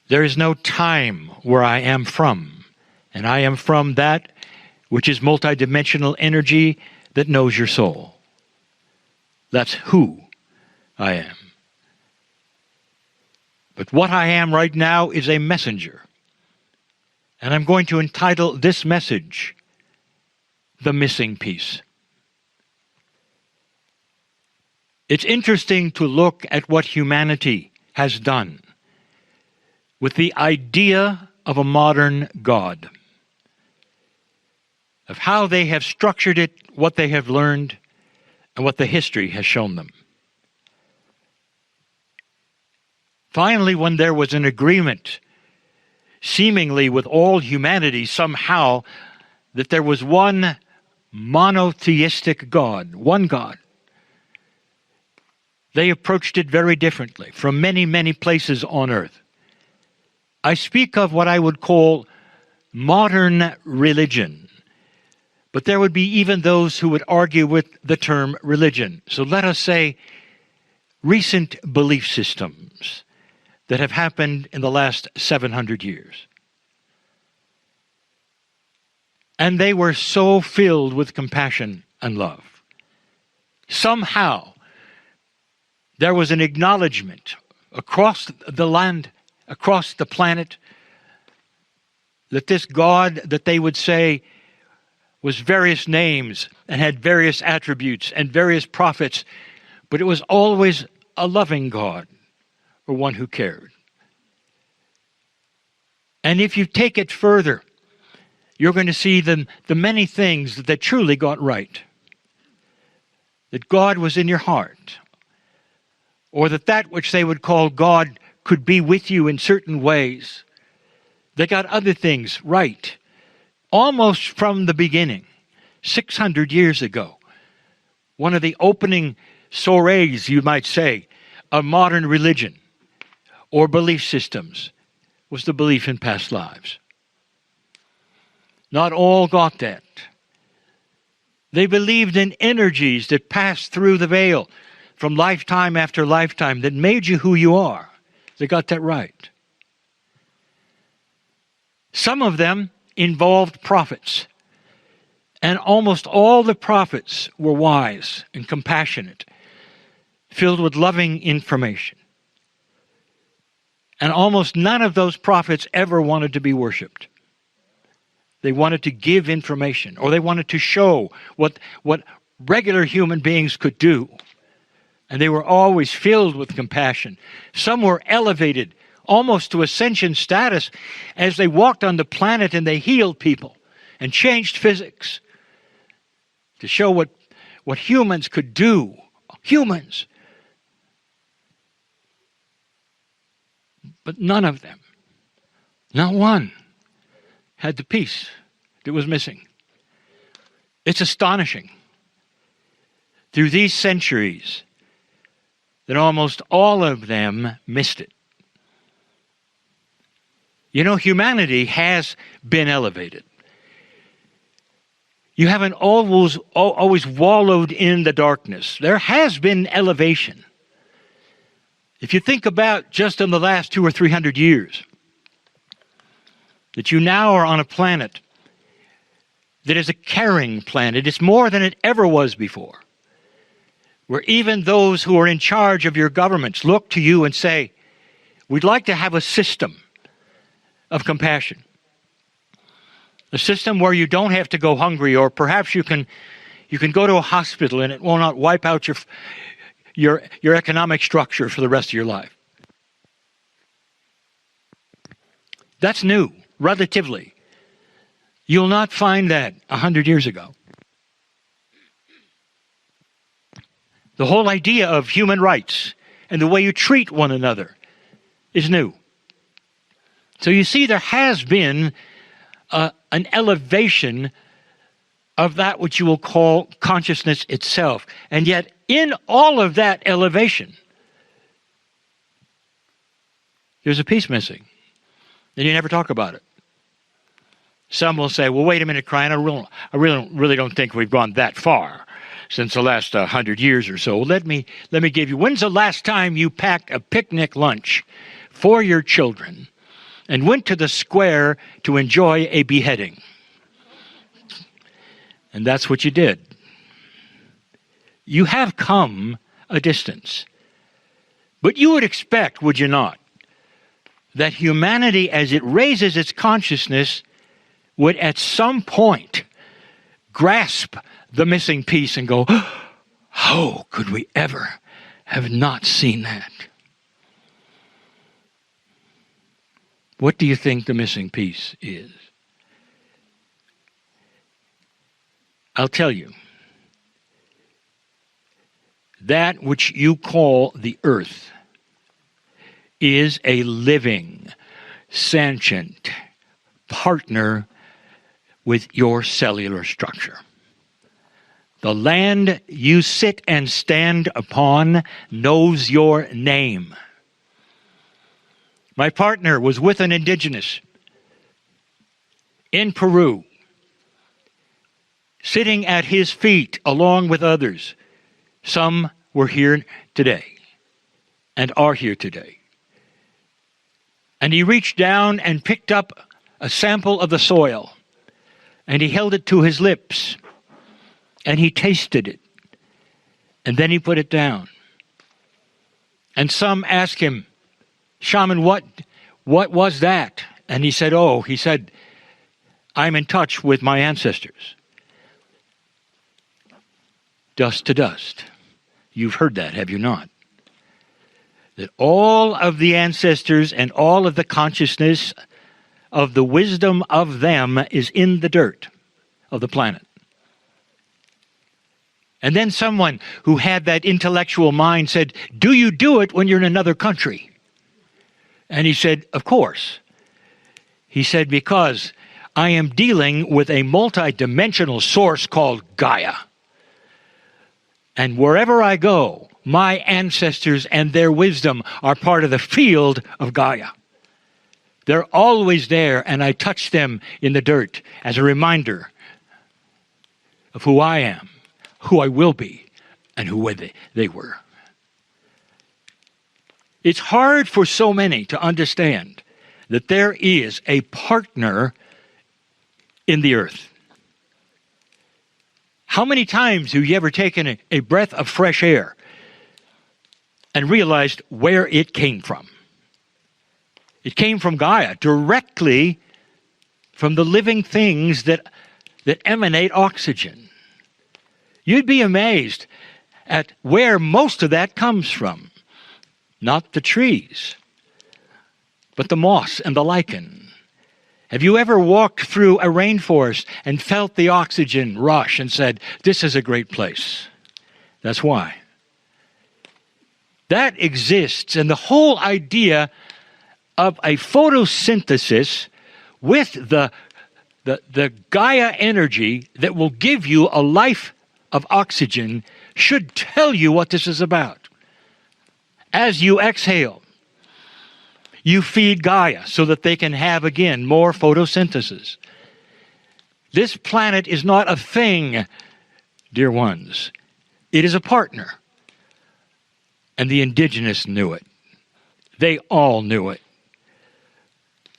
There is no time where I am from, and I am from that which is multidimensional energy that knows your soul. That's who I am. But what I am right now is a messenger. And I'm going to entitle this message, The Missing Piece. It's interesting to look at what humanity has done with the idea of a modern God, of how they have structured it, what they have learned, and what the history has shown them. Finally, when there was an agreement, seemingly with all humanity somehow, that there was one monotheistic God, one God, they approached it very differently from many, many places on earth. I speak of what I would call modern religion, but there would be even those who would argue with the term religion. So let us say recent belief systems that have happened in the last 700 years. And they were so filled with compassion and love. Somehow, there was an acknowledgement across the land, across the planet, that this God that they would say was various names and had various attributes and various prophets, but it was always a loving God, or one who cared. And if you take it further, you're going to see the many things that they truly got right. That God was in your heart, or that which they would call God could be with you in certain ways. They got other things right, almost from the beginning, 600 years ago. One of the opening soirees, you might say, of modern religion or belief systems was the belief in past lives. Not all got that. They believed in energies that passed through the veil from lifetime after lifetime that made you who you are. They got that right. Some of them involved prophets. And almost all the prophets were wise and compassionate, filled with loving information. And almost none of those prophets ever wanted to be worshipped. They wanted to give information, or they wanted to show what regular human beings could do. And they were always filled with compassion. Some were elevated almost to ascension status as they walked on the planet and they healed people and changed physics to show what humans could do. Humans. But none of them, not one, had the peace that was missing. It's astonishing. Through these centuries, that almost all of them missed it. You know, humanity has been elevated. You haven't always wallowed in the darkness. There has been elevation. If you think about just in the last 200 or 300 years, that you now are on a planet that is a caring planet. It's more than it ever was before. Where even those who are in charge of your governments look to you and say, we'd like to have a system of compassion. A system where you don't have to go hungry, or perhaps you can go to a hospital and it will not wipe out your economic structure for the rest of your life. That's new, relatively. You'll not find that 100 years ago. The whole idea of human rights and the way you treat one another is new. So you see, there has been an elevation of that which you will call consciousness itself. And yet, in all of that elevation, there's a piece missing. And you never talk about it. Some will say, well, wait a minute, Kryon, I really don't think we've gone that far since the last 100 years or so. Let me give you, when's the last time you packed a picnic lunch for your children and went to the square to enjoy a beheading? And that's what you did. You have come a distance. But you would expect, would you not, that humanity, as it raises its consciousness, would at some point grasp the missing piece and go, how could we ever have not seen that? What do you think the missing piece is? I'll tell you. That which you call the earth is a living, sentient partner with your cellular structure. The land you sit and stand upon knows your name. My partner was with an indigenous in Peru, sitting at his feet along with others. Some were here today and are here today. And he reached down and picked up a sample of the soil, and he held it to his lips, and he tasted it, and then he put it down. And some asked him, Shaman, what was that? And he said, I'm in touch with my ancestors. Dust to dust. You've heard that, have you not? That all of the ancestors and all of the consciousness of the wisdom of them is in the dirt of the planet. And then someone who had that intellectual mind said, do you do it when you're in another country? And he said, of course. He said, because I am dealing with a multidimensional source called Gaia. And wherever I go, my ancestors and their wisdom are part of the field of Gaia. They're always there, and I touch them in the dirt as a reminder of who I am, who I will be, and who they were. It's hard for so many to understand that there is a partner in the earth. How many times have you ever taken a breath of fresh air and realized where it came from? It came from Gaia, directly from the living things that emanate oxygen. You'd be amazed at where most of that comes from. Not the trees, but the moss and the lichen. Have you ever walked through a rainforest and felt the oxygen rush and said, this is a great place? That's why. That exists, and the whole idea of a photosynthesis with the Gaia energy that will give you a life of oxygen should tell you what this is about. As you exhale, you feed Gaia so that they can have, again, more photosynthesis. This planet is not a thing, dear ones. It is a partner. And the indigenous knew it. They all knew it.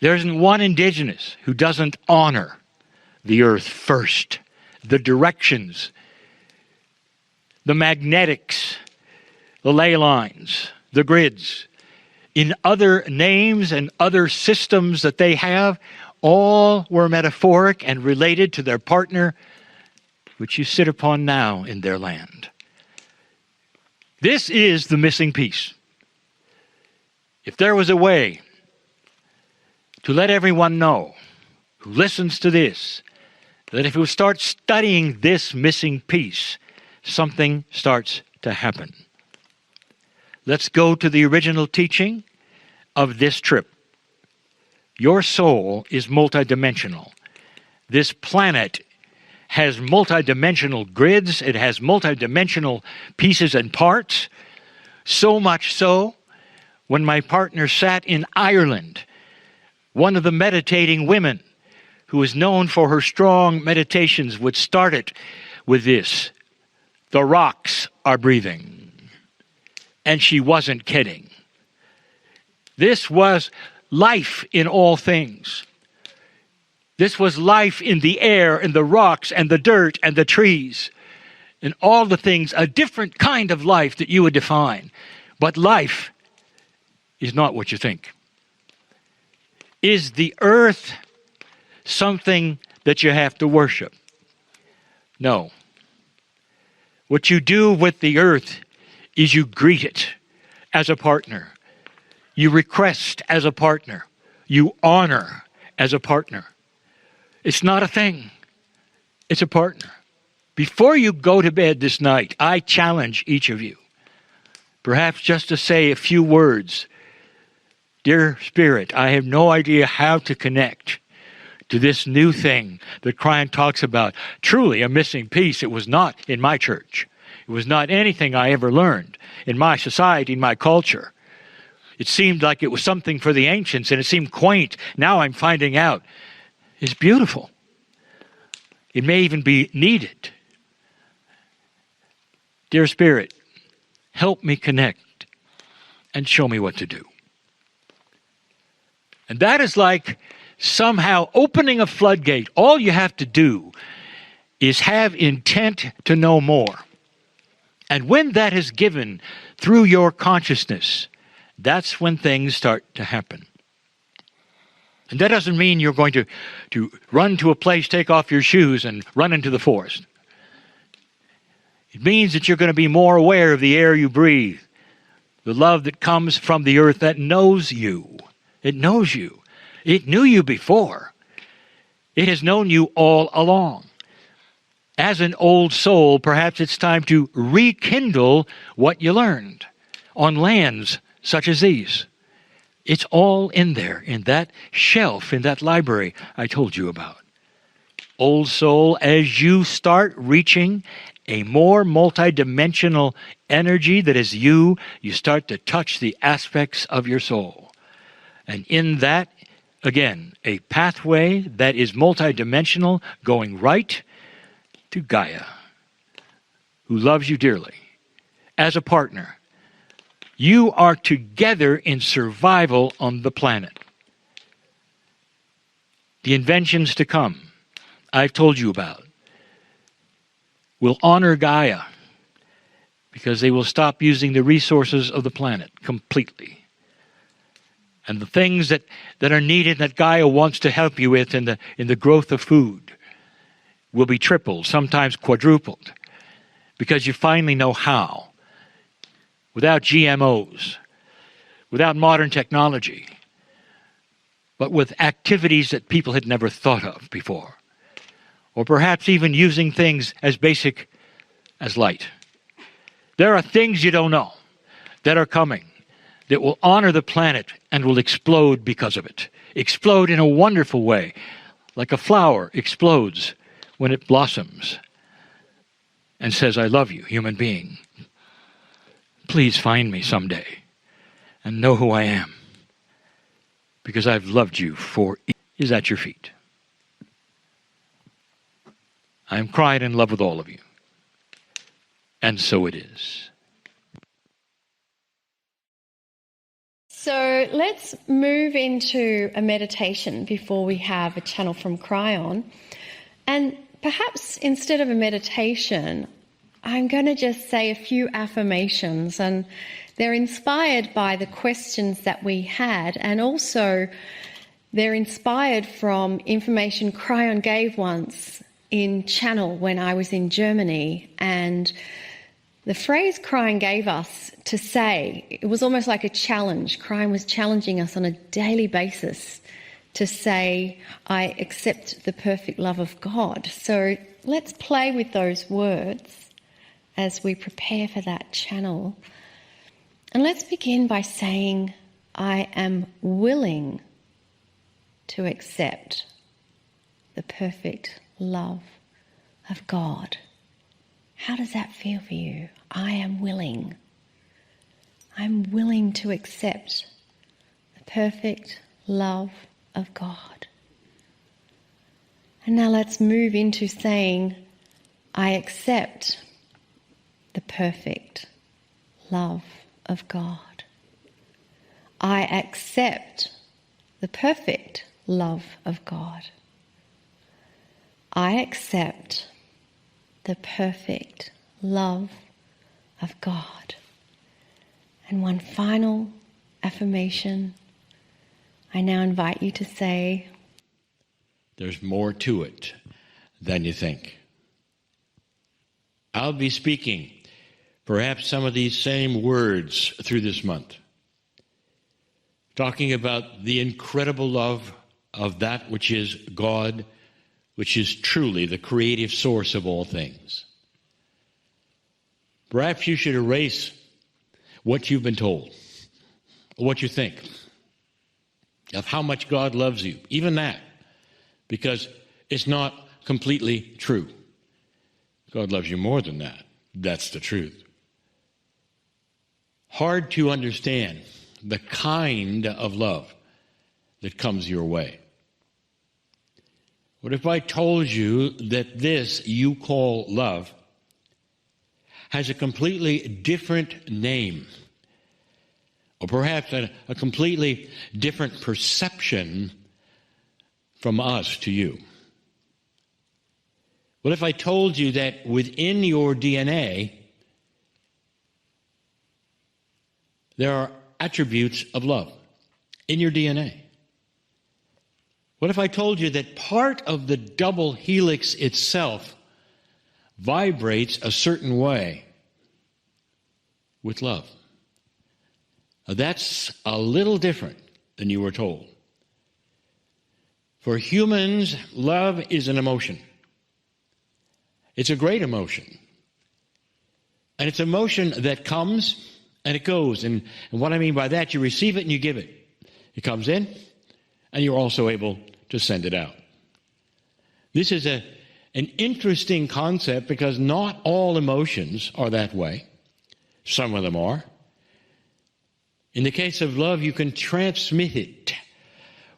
There isn't one indigenous who doesn't honor the earth first, the directions, the magnetics, the ley lines, the grids. In other names and other systems that they have, all were metaphoric and related to their partner, which you sit upon now in their land. This is the missing piece. If there was a way to let everyone know who listens to this, that if we start studying this missing piece, something starts to happen. Let's go to the original teaching of this trip. Your soul is multidimensional. This planet has multidimensional grids. It has multidimensional pieces and parts. So much so, when my partner sat in Ireland, one of the meditating women who is known for her strong meditations would start it with this: the rocks are breathing. And she wasn't kidding. This was life in all things. This was life in the air and the rocks and the dirt and the trees and all the things, a different kind of life that you would define. But life is not what you think. Is the earth something that you have to worship? No. What you do with the earth is you greet it as a partner. You request as a partner. You honor as a partner. It's not a thing. It's a partner. Before you go to bed this night, I challenge each of you, perhaps just to say a few words. Dear Spirit, I have no idea how to connect to this new thing that Kryon talks about. Truly a missing piece. It was not in my church. It was not anything I ever learned in my society, in my culture. It seemed like it was something for the ancients, and it seemed quaint. Now I'm finding out it's beautiful. It may even be needed. Dear Spirit, help me connect and show me what to do. And that is like somehow opening a floodgate. All you have to do is have intent to know more. And when that is given through your consciousness, that's when things start to happen. And that doesn't mean you're going to run to a place, take off your shoes, and run into the forest. It means that you're going to be more aware of the air you breathe, the love that comes from the earth that knows you. It knows you. It knew you before. It has known you all along. As an old soul, perhaps it's time to rekindle what you learned on lands such as these. It's all in there, in that shelf, in that library I told you about. Old soul, as you start reaching a more multidimensional energy that is you start to touch the aspects of your soul. And in that, again, a pathway that is multidimensional, going right to Gaia, who loves you dearly, as a partner. You are together in survival on the planet. The inventions to come, I've told you about, will honor Gaia because they will stop using the resources of the planet completely. and the things that are needed that Gaia wants to help you with in the growth of food will be tripled, sometimes quadrupled, because you finally know how. Without GMOs, without modern technology, but with activities that people had never thought of before. Or perhaps even using things as basic as light. There are things you don't know that are coming that will honor the planet and will explode because of it. Explode in a wonderful way, like a flower explodes when it blossoms and says, I love you, human being. Please find me someday and know who I am, because I've loved you is at your feet. I am cried in love with all of you. And so it is. So let's move into a meditation before we have a channel from Kryon. And perhaps instead of a meditation, I'm going to just say a few affirmations, and they're inspired by the questions that we had, and also they're inspired from information Kryon gave once in channel when I was in Germany. And the phrase Kryon gave us to say, it was almost like a challenge. Kryon was challenging us on a daily basis to say, I accept the perfect love of God. So let's play with those words as we prepare for that channel. And let's begin by saying, I am willing to accept the perfect love of God. How does that feel for you? I am willing. I'm willing to accept the perfect love of God. And now let's move into saying, I accept the perfect love of God. I accept the perfect love of God. I accept the perfect love of God. And one final affirmation. I now invite you to say, there's more to it than you think. I'll be speaking perhaps some of these same words through this month, talking about the incredible love of that which is God, which is truly the creative source of all things. Perhaps you should erase what you've been told, or what you think of how much God loves you, even that, because it's not completely true. God loves you more than that. That's the truth. Hard to understand the kind of love that comes your way. What if I told you that this you call love has a completely different name, or perhaps a completely different perception from us to you? What if I told you that within your DNA there are attributes of love in your DNA? What if I told you that part of the double helix itself vibrates a certain way with love? Now, that's a little different than you were told. For humans, love is an emotion. It's a great emotion. And it's an emotion that comes and it goes. And what I mean by that, you receive it and you give it. It comes in, and you're also able to send it out. This is an interesting concept, because not all emotions are that way. Some of them are. In the case of love, you can transmit it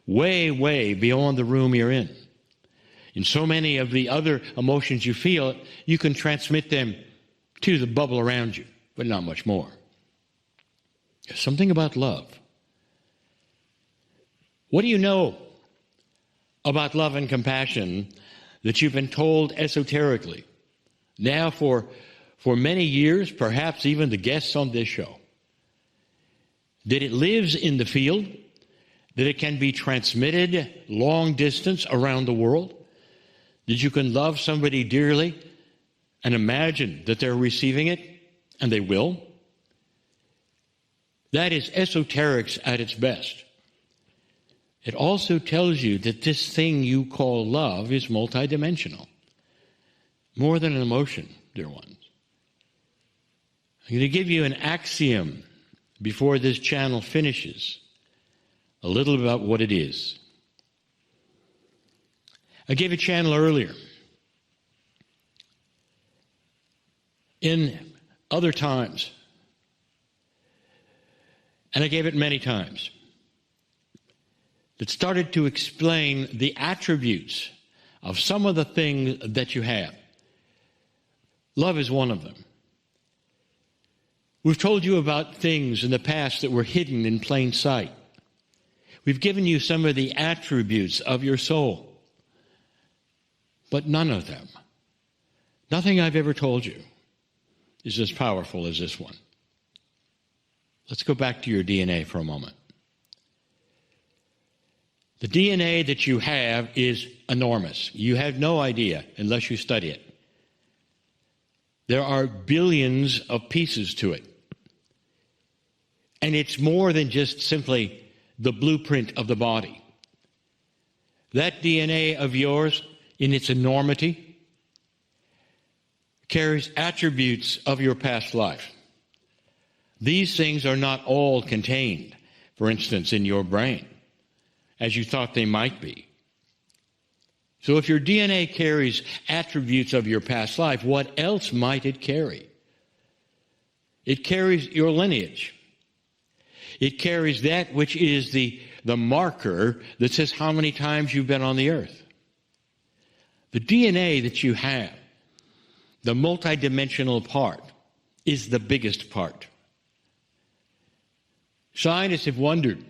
way, way beyond the room you're in. In so many of the other emotions you feel, you can transmit them to the bubble around you, but not much more. There's something about love. What do you know about love and compassion that you've been told esoterically now for many years, perhaps even the guests on this show? That it lives in the field, that it can be transmitted long distance around the world, that you can love somebody dearly and imagine that they're receiving it, and they will. That is esoterics at its best. It also tells you that this thing you call love is multidimensional, more than an emotion, dear ones. I'm going to give you an axiom before this channel finishes, a little about what it is. I gave a channel earlier. In other times, and I gave it many times, that started to explain the attributes of some of the things that you have. Love is one of them. We've told you about things in the past that were hidden in plain sight. We've given you some of the attributes of your soul, but none of them, nothing I've ever told you, is as powerful as this one. Let's go back to your DNA for a moment. The DNA that you have is enormous. You have no idea unless you study it. There are billions of pieces to it. And it's more than just simply the blueprint of the body. That DNA of yours, in its enormity, carries attributes of your past life. These things are not all contained, for instance, in your brain, as you thought they might be. So if your DNA carries attributes of your past life, what else might it carry? It carries your lineage. It carries that which is the marker that says how many times you've been on the earth. The DNA that you have, the multidimensional part, is the biggest part. Scientists have wondered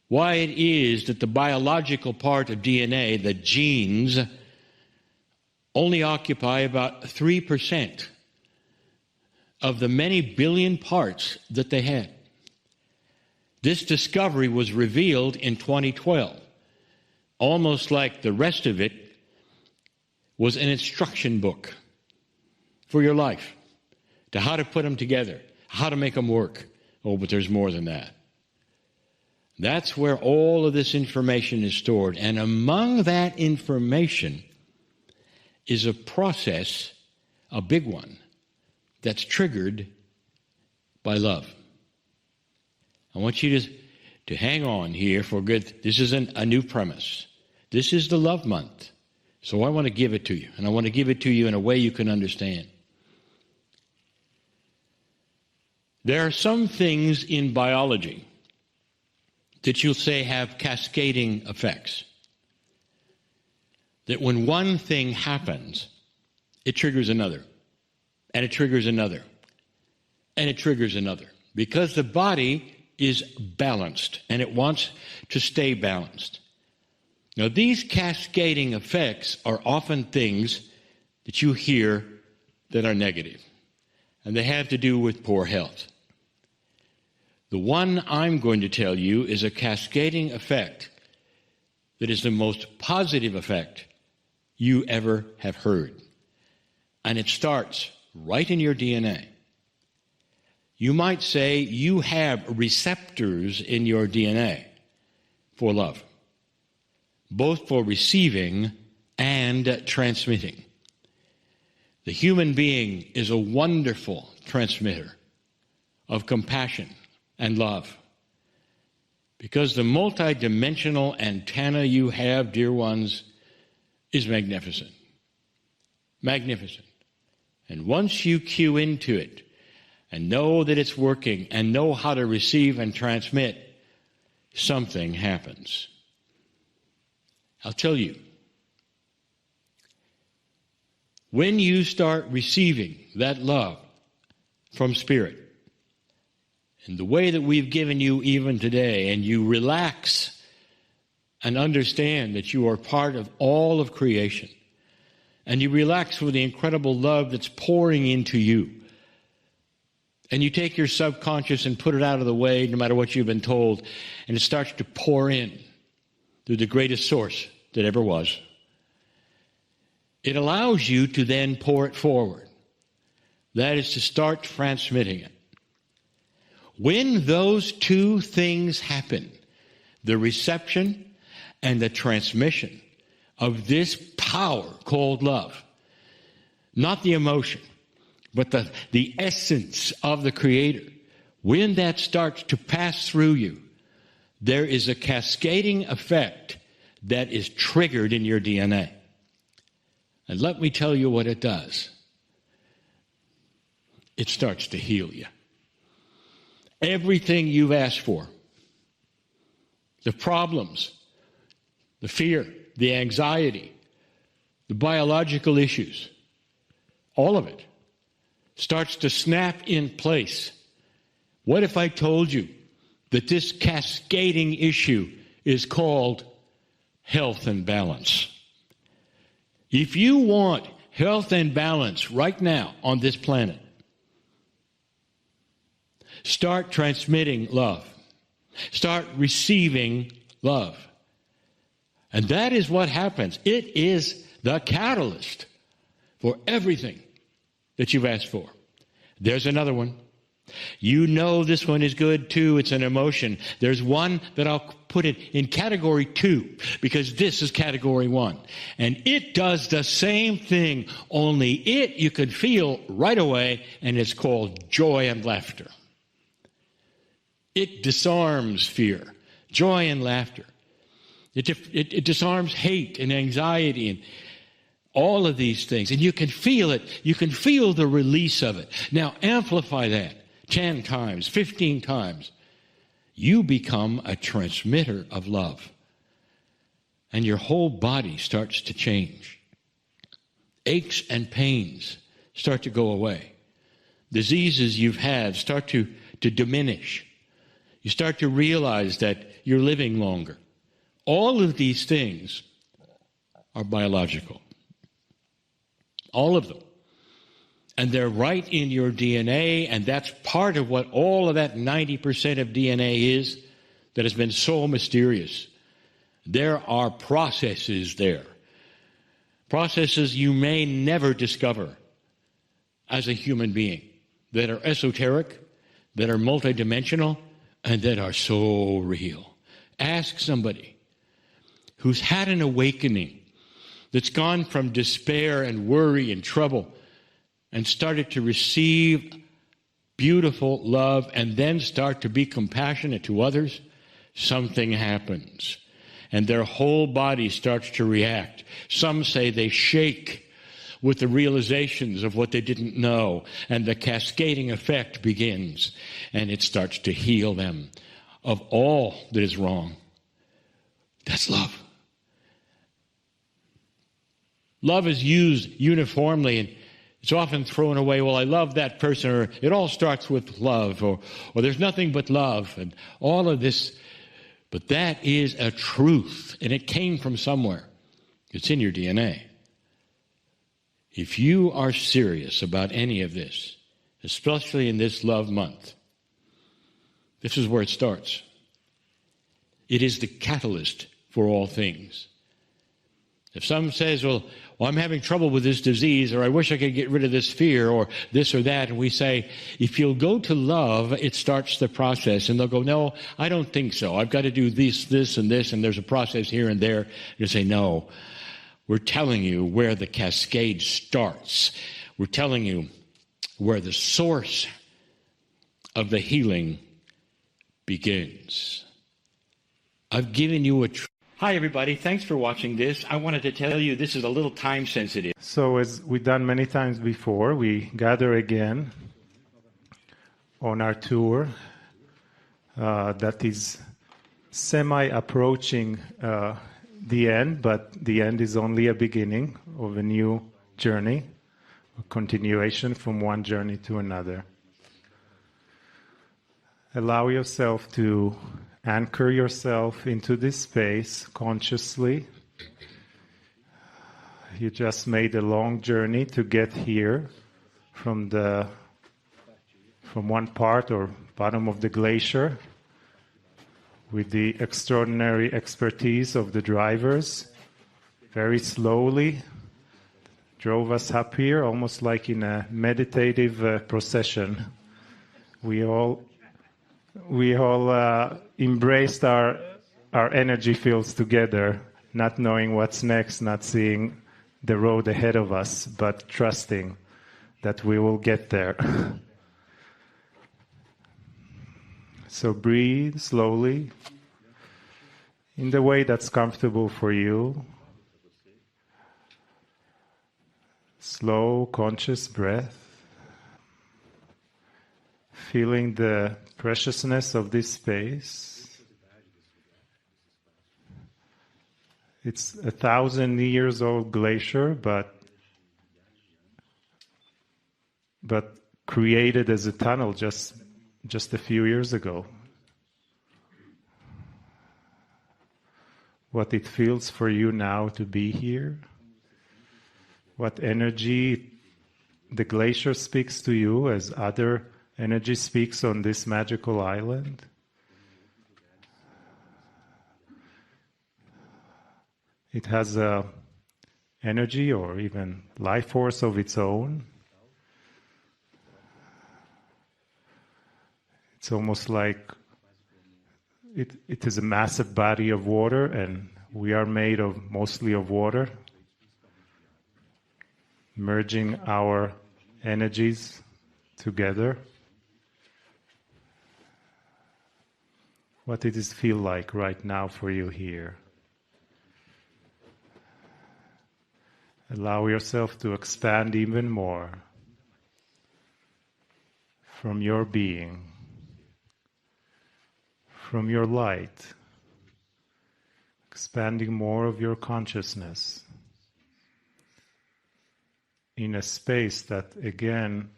why it is that the biological part of DNA, the genes, only occupy about 3% of the many billion parts that they had. This discovery was revealed in 2012, almost like the rest of it was an instruction book for your life, to how to put them together, how to make them work. Oh, but there's more than that. That's where all of this information is stored. And among that information is a process, a big one, that's triggered by love. I want you to hang on here for good. This isn't a new premise. This is the love month. So I want to give it to you. And I want to give it to you in a way you can understand. There are some things in biology that you'll say have cascading effects. That when one thing happens, it triggers another, and it triggers another, and it triggers another. Because the body is balanced, and it wants to stay balanced. Now, these cascading effects are often things that you hear that are negative, and they have to do with poor health. The one I'm going to tell you is a cascading effect that is the most positive effect you ever have heard. And it starts right in your DNA. You might say you have receptors in your DNA for love, both for receiving and transmitting. The human being is a wonderful transmitter of compassion and love, because the multidimensional antenna you have, dear ones, is magnificent. Magnificent. And once you cue into it and know that it's working and know how to receive and transmit, something happens. I'll tell you, when you start receiving that love from Spirit, in the way that we've given you even today, and you relax and understand that you are part of all of creation, and you relax with the incredible love that's pouring into you, And you take your subconscious and put it out of the way, no matter what you've been told, and it starts to pour in through the greatest source that ever was. It allows you to then pour it forward. That is to start transmitting it. When those two things happen, the reception and the transmission of this power called love, not the emotion, but the essence of the Creator, when that starts to pass through you, there is a cascading effect that is triggered in your DNA. And let me tell you what it does. It starts to heal you. Everything you've asked for, the problems, the fear, the anxiety, the biological issues, all of it starts to snap in place. What if I told you that this cascading issue is called health and balance? If you want health and balance right now on this planet, start transmitting love. Start receiving love. And that is what happens. It is the catalyst for everything that you've asked for. There's another one. You know this one is good too. It's an emotion. There's one that I'll put it in category 2 because this is category 1. And it does the same thing, only it you can feel right away, and it's called joy and laughter. It disarms fear, joy and laughter. It disarms hate and anxiety and all of these things. And you can feel it. You can feel the release of it. Now amplify that 10 times, 15 times. You become a transmitter of love. And your whole body starts to change. Aches and pains start to go away. Diseases you've had start to diminish. You start to realize that you're living longer. All of these things are biological. All of them. And they're right in your DNA, and that's part of what all of that 90% of DNA is that has been so mysterious. There are processes there. Processes you may never discover as a human being that are esoteric, that are multidimensional, and that are so real. Ask somebody who's had an awakening, that's gone from despair and worry and trouble and started to receive beautiful love and then start to be compassionate to others, something happens. And their whole body starts to react. Some say they shake with the realizations of what they didn't know, and the cascading effect begins, and it starts to heal them of all that is wrong. That's love. Love is used uniformly, and it's often thrown away. Well, I love that person, or it all starts with love, or there's nothing but love, and all of this. But that is a truth, and it came from somewhere. It's in your DNA. If you are serious about any of this, especially in this love month, this is where it starts. It is the catalyst for all things. If someone says, well, I'm having trouble with this disease, or I wish I could get rid of this fear, or this or that, and we say, if you'll go to love, it starts the process. And they'll go, no, I don't think so. I've got to do this, and this, and there's a process here and there. You say, no, we're telling you where the cascade starts. We're telling you where the source of the healing begins. I've given you a Hi, everybody. Thanks for watching this. I wanted to tell you this is a little time sensitive. So as we've done many times before, we gather again on our tour that is semi-approaching the end, but the end is only a beginning of a new journey, a continuation from one journey to another. Allow yourself to anchor yourself into this space consciously. You just made a long journey to get here from from one part or bottom of the glacier with the extraordinary expertise of the drivers, very slowly drove us up here, almost like in a meditative procession. We all embraced our energy fields together, not knowing what's next, not seeing the road ahead of us, but trusting that we will get there. So breathe slowly, in the way that's comfortable for you. Slow, conscious breath. Feeling the preciousness of this space. It's 1,000 years old glacier, but created as a tunnel just a few years ago. What it feels for you now to be here, what energy the glacier speaks to you as other energy speaks on this magical island. It has a energy or even life force of its own. It's almost like it is a massive body of water, and we are made of mostly of water, merging our energies together. What did it feel like right now for you here? Allow yourself to expand even more from your being, from your light, expanding more of your consciousness in a space that again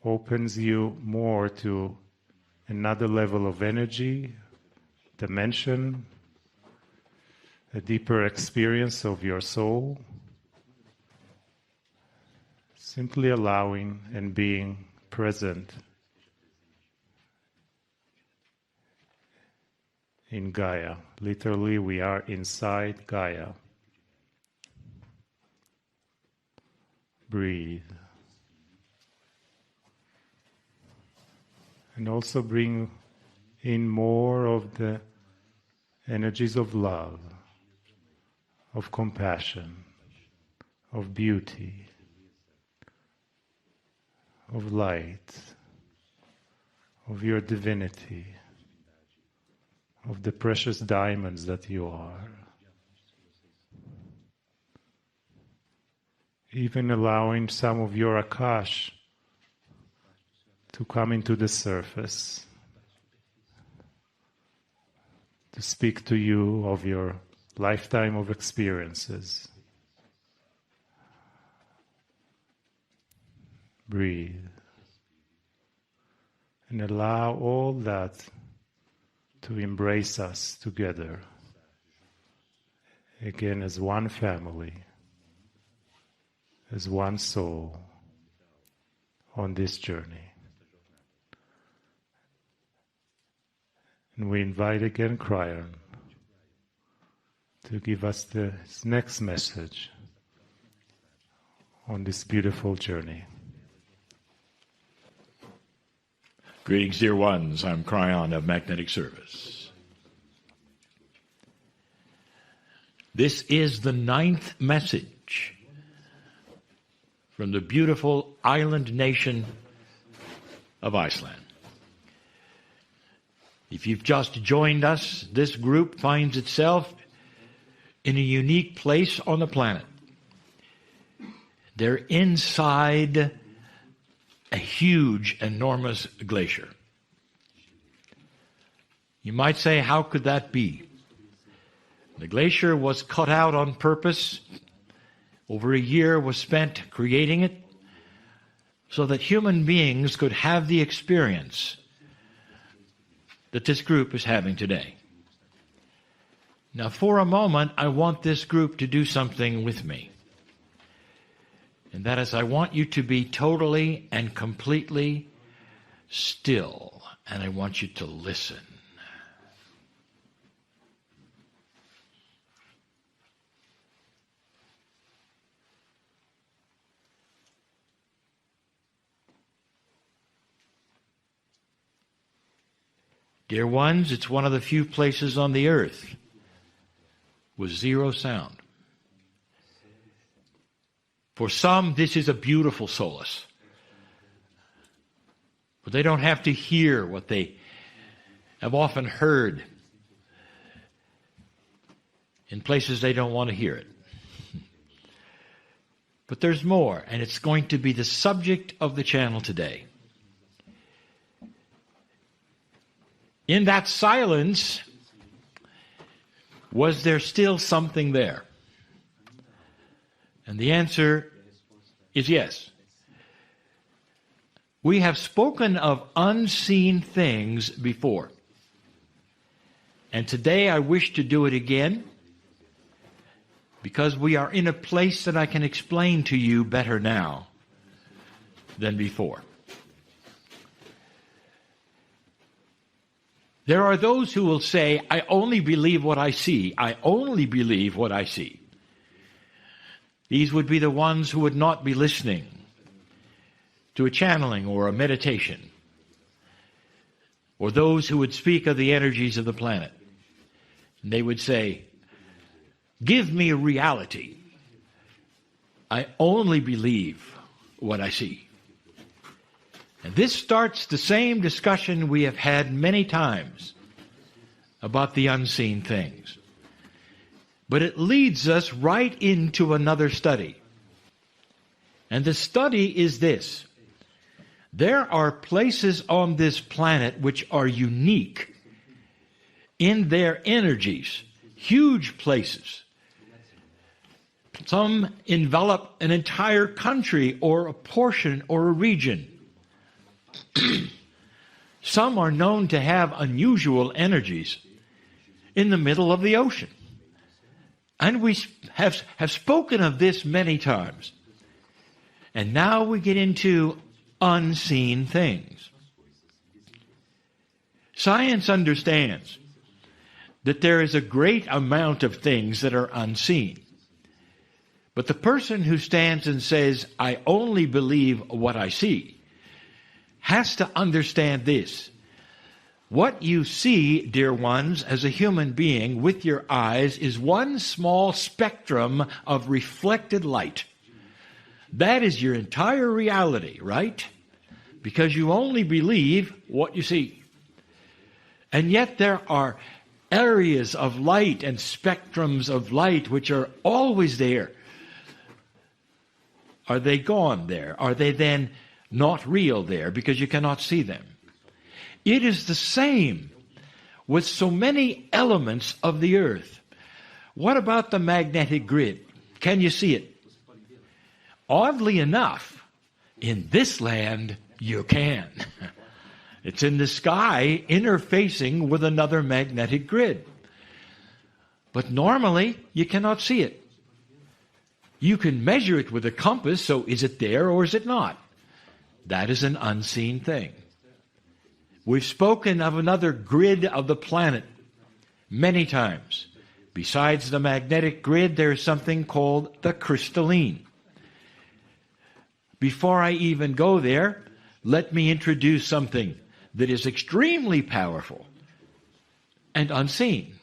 opens you more to another level of energy, dimension, a deeper experience of your soul. Simply allowing and being present in Gaia. Literally, we are inside Gaia. Breathe. And also bring in more of the energies of love, of compassion, of beauty, of light, of your divinity, of the precious diamonds that you are. Even allowing some of your Akash to come into the surface, to speak to you of your lifetime of experiences. Breathe. And allow all that to embrace us together, again as one family, as one soul on this journey. And we invite again Kryon to give us the next message on this beautiful journey. Greetings, dear ones. I'm Kryon of Magnetic Service. This is the 9th message from the beautiful island nation of Iceland. If you've just joined us, this group finds itself in a unique place on the planet. They're inside a huge, enormous glacier. You might say, how could that be? The glacier was cut out on purpose. Over a year was spent creating it so that human beings could have the experience that this group is having today. Now, for a moment, I want this group to do something with me. And that is, I want you to be totally and completely still, and I want you to listen. Dear ones, it's one of the few places on the earth with zero sound. For some, this is a beautiful solace. But they don't have to hear what they have often heard in places they don't want to hear it. But there's more, and it's going to be the subject of the channel today. In that silence, was there still something there? And the answer is yes. We have spoken of unseen things before. And today I wish to do it again, because we are in a place that I can explain to you better now than before. There are those who will say, I only believe what I see. I only believe what I see. These would be the ones who would not be listening to a channeling or a meditation, or those who would speak of the energies of the planet. And they would say, give me a reality. I only believe what I see. And this starts the same discussion we have had many times about the unseen things. But it leads us right into another study. And the study is this. There are places on this planet which are unique in their energies, huge places. Some envelop an entire country or a portion or a region. Some are known to have unusual energies in the middle of the ocean. And we have spoken of this many times. And now we get into unseen things. Science understands that there is a great amount of things that are unseen. But the person who stands and says, I only believe what I see, has to understand this. What you see, dear ones, as a human being with your eyes is one small spectrum of reflected light. That is your entire reality, right? Because you only believe what you see. And yet there are areas of light and spectrums of light which are always there. Are they gone there? Are they then not real there because you cannot see them? It is the same with so many elements of the earth. What about the magnetic grid? Can you see it? Oddly enough, in this land, you can. It's in the sky interfacing with another magnetic grid. But normally, you cannot see it. You can measure it with a compass, so is it there or is it not? That is an unseen thing. We've spoken of another grid of the planet many times. Besides the magnetic grid, there is something called the crystalline. Before I even go there, let me introduce something that is extremely powerful and unseen.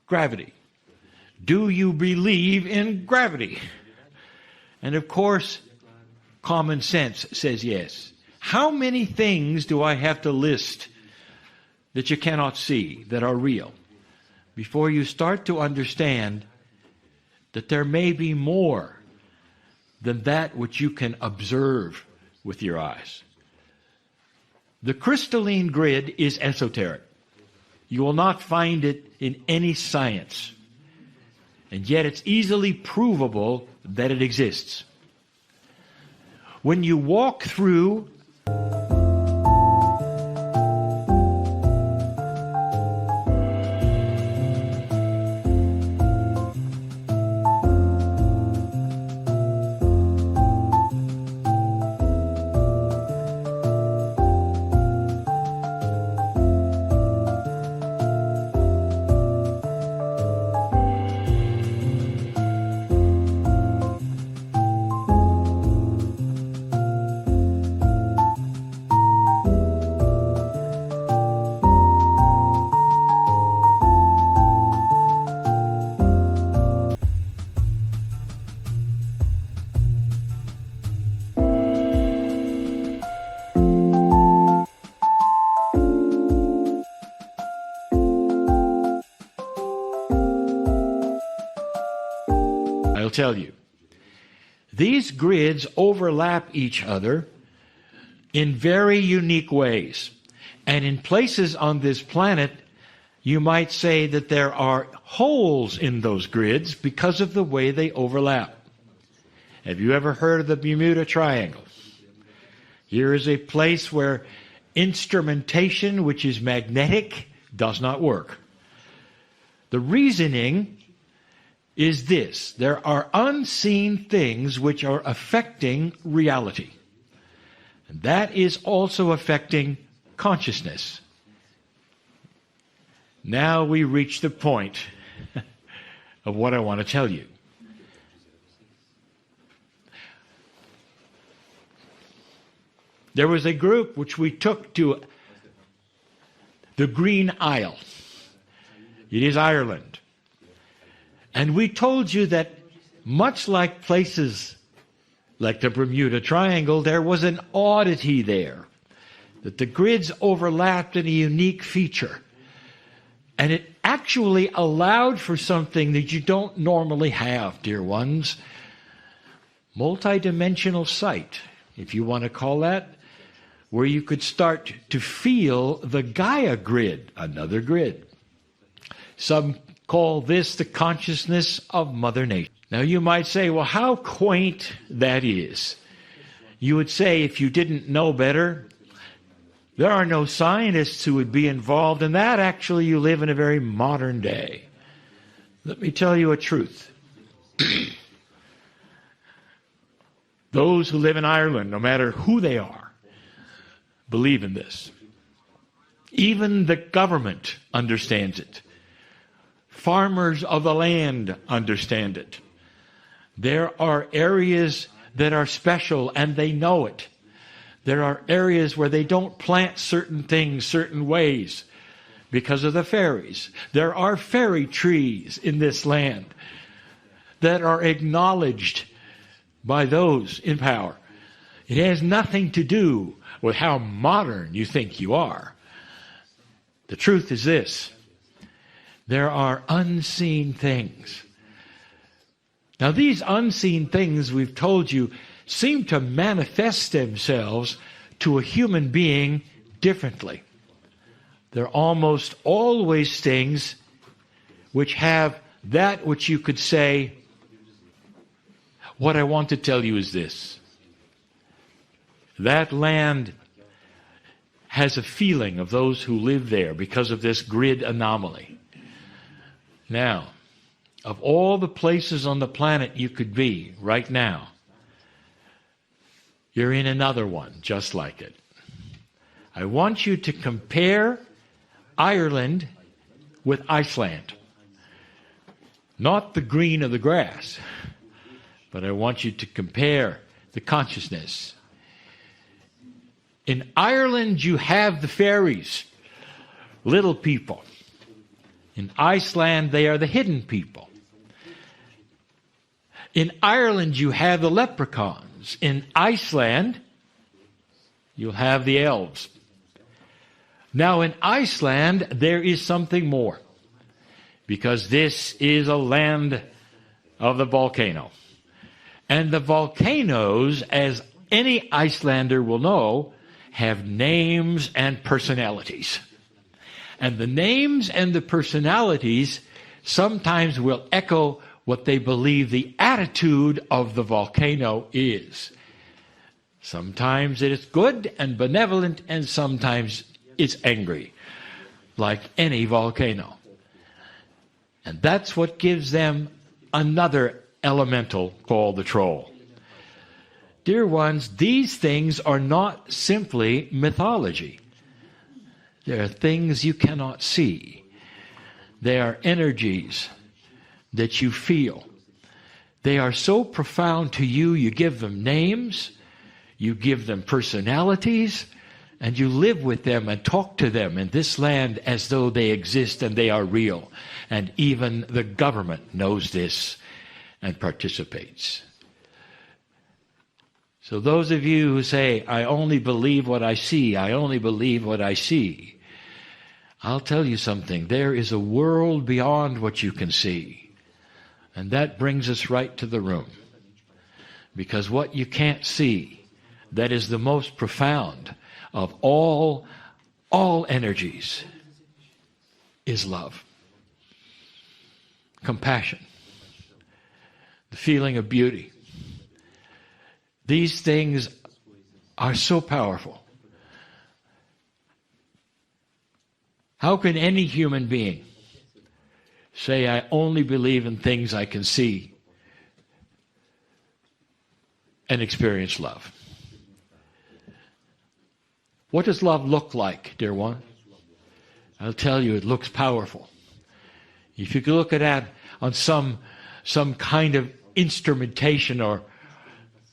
Gravity. Do you believe in gravity? And of course, common sense says yes. How many things do I have to list that you cannot see, that are real, before you start to understand that there may be more than that which you can observe with your eyes? The crystalline grid is esoteric. You will not find it in any science. And yet it's easily provable that it exists. When you walk through I'll tell you. These grids overlap each other in very unique ways. And in places on this planet, you might say that there are holes in those grids because of the way they overlap. Have you ever heard of the Bermuda Triangle? Here is a place where instrumentation, which is magnetic, does not work. The reasoning is this: there are unseen things which are affecting reality. And that is also affecting consciousness. Now we reach the point of what I want to tell you. There was a group which we took to the Green Isle. It is Ireland. And we told you that much like places like the Bermuda Triangle, there was an oddity there, that the grids overlapped in a unique feature. And it actually allowed for something that you don't normally have, dear ones. Multidimensional sight, if you want to call that, where you could start to feel the Gaia grid, another grid. Some call this the consciousness of Mother Nature. Now you might say, well, how quaint that is. You would say, if you didn't know better, there are no scientists who would be involved in that. Actually, you live in a very modern day. Let me tell you a truth. Those who live in Ireland, no matter who they are, believe in this. Even the government understands it. Farmers of the land understand it. There are areas that are special and they know it. There are areas where they don't plant certain things certain ways because of the fairies. There are fairy trees in this land that are acknowledged by those in power. It has nothing to do with how modern you think you are. The truth is this: there are unseen things. Now, these unseen things, we've told you, seem to manifest themselves to a human being differently. They're almost always things which have that which you could say, what I want to tell you is this: that land has a feeling of those who live there because of this grid anomaly. Now, of all the places on the planet you could be right now, you're in another one just like it. I want you to compare Ireland with Iceland. Not the green of the grass, but I want you to compare the consciousness. In Ireland, you have the fairies, little people. In Iceland, they are the hidden people. In Ireland, you have the leprechauns. In Iceland, you'll have the elves. Now, in Iceland, there is something more, because this is a land of the volcano. And the volcanoes, as any Icelander will know, have names and personalities. And the names and the personalities sometimes will echo what they believe the attitude of the volcano is. Sometimes it is good and benevolent, and sometimes it's angry, like any volcano. And that's what gives them another elemental called the troll. Dear ones, these things are not simply mythology. They are things you cannot see. They are energies that you feel. They are so profound to you, you give them names, you give them personalities, and you live with them and talk to them in this land as though they exist and they are real. And even the government knows this and participates. So those of you who say, I only believe what I see, I only believe what I see, I'll tell you something. There is a world beyond what you can see. And that brings us right to the room. Because what you can't see, that is the most profound of all energies, is love. Compassion. The feeling of beauty. These things are so powerful. How can any human being say, I only believe in things I can see and experience love? What does love look like, dear one? I'll tell you, it looks powerful. If you could look at that on some kind of instrumentation or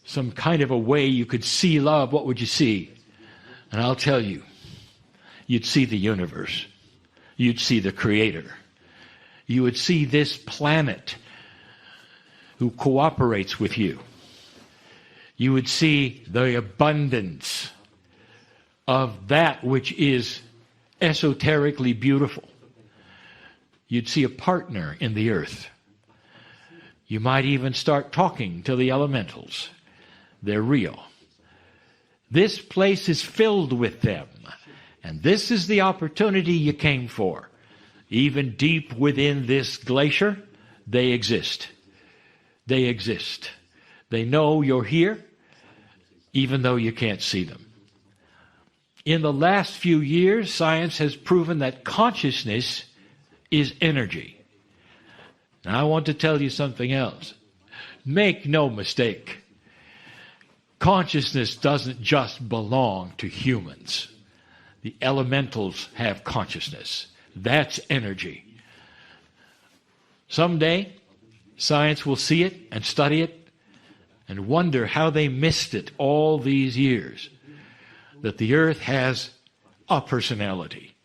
some kind of a way you could see love, what would you see? And I'll tell you, you'd see the universe. You'd see the Creator. You would see this planet who cooperates with you. You would see the abundance of that which is esoterically beautiful. You'd see a partner in the earth. You might even start talking to the elementals. They're real. This place is filled with them. And this is the opportunity you came for. Even deep within this glacier, they exist. They exist. They know you're here, even though you can't see them. In the last few years, science has proven that consciousness is energy. Now, I want to tell you something else. Make no mistake. Consciousness doesn't just belong to humans. The elementals have consciousness. That's energy. Someday, science will see it and study it and wonder how they missed it all these years. That the earth has a personality.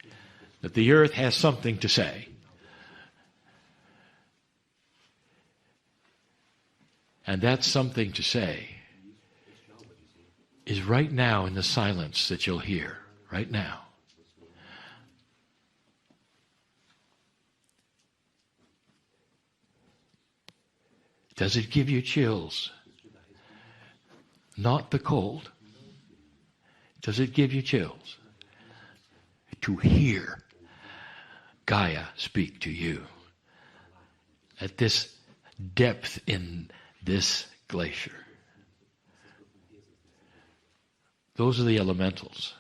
That the earth has something to say. And that something to say is right now in the silence that you'll hear. Right now. Does it give you chills? Not the cold. Does it give you chills? To hear Gaia speak to you at this depth in this glacier. Those are the elementals.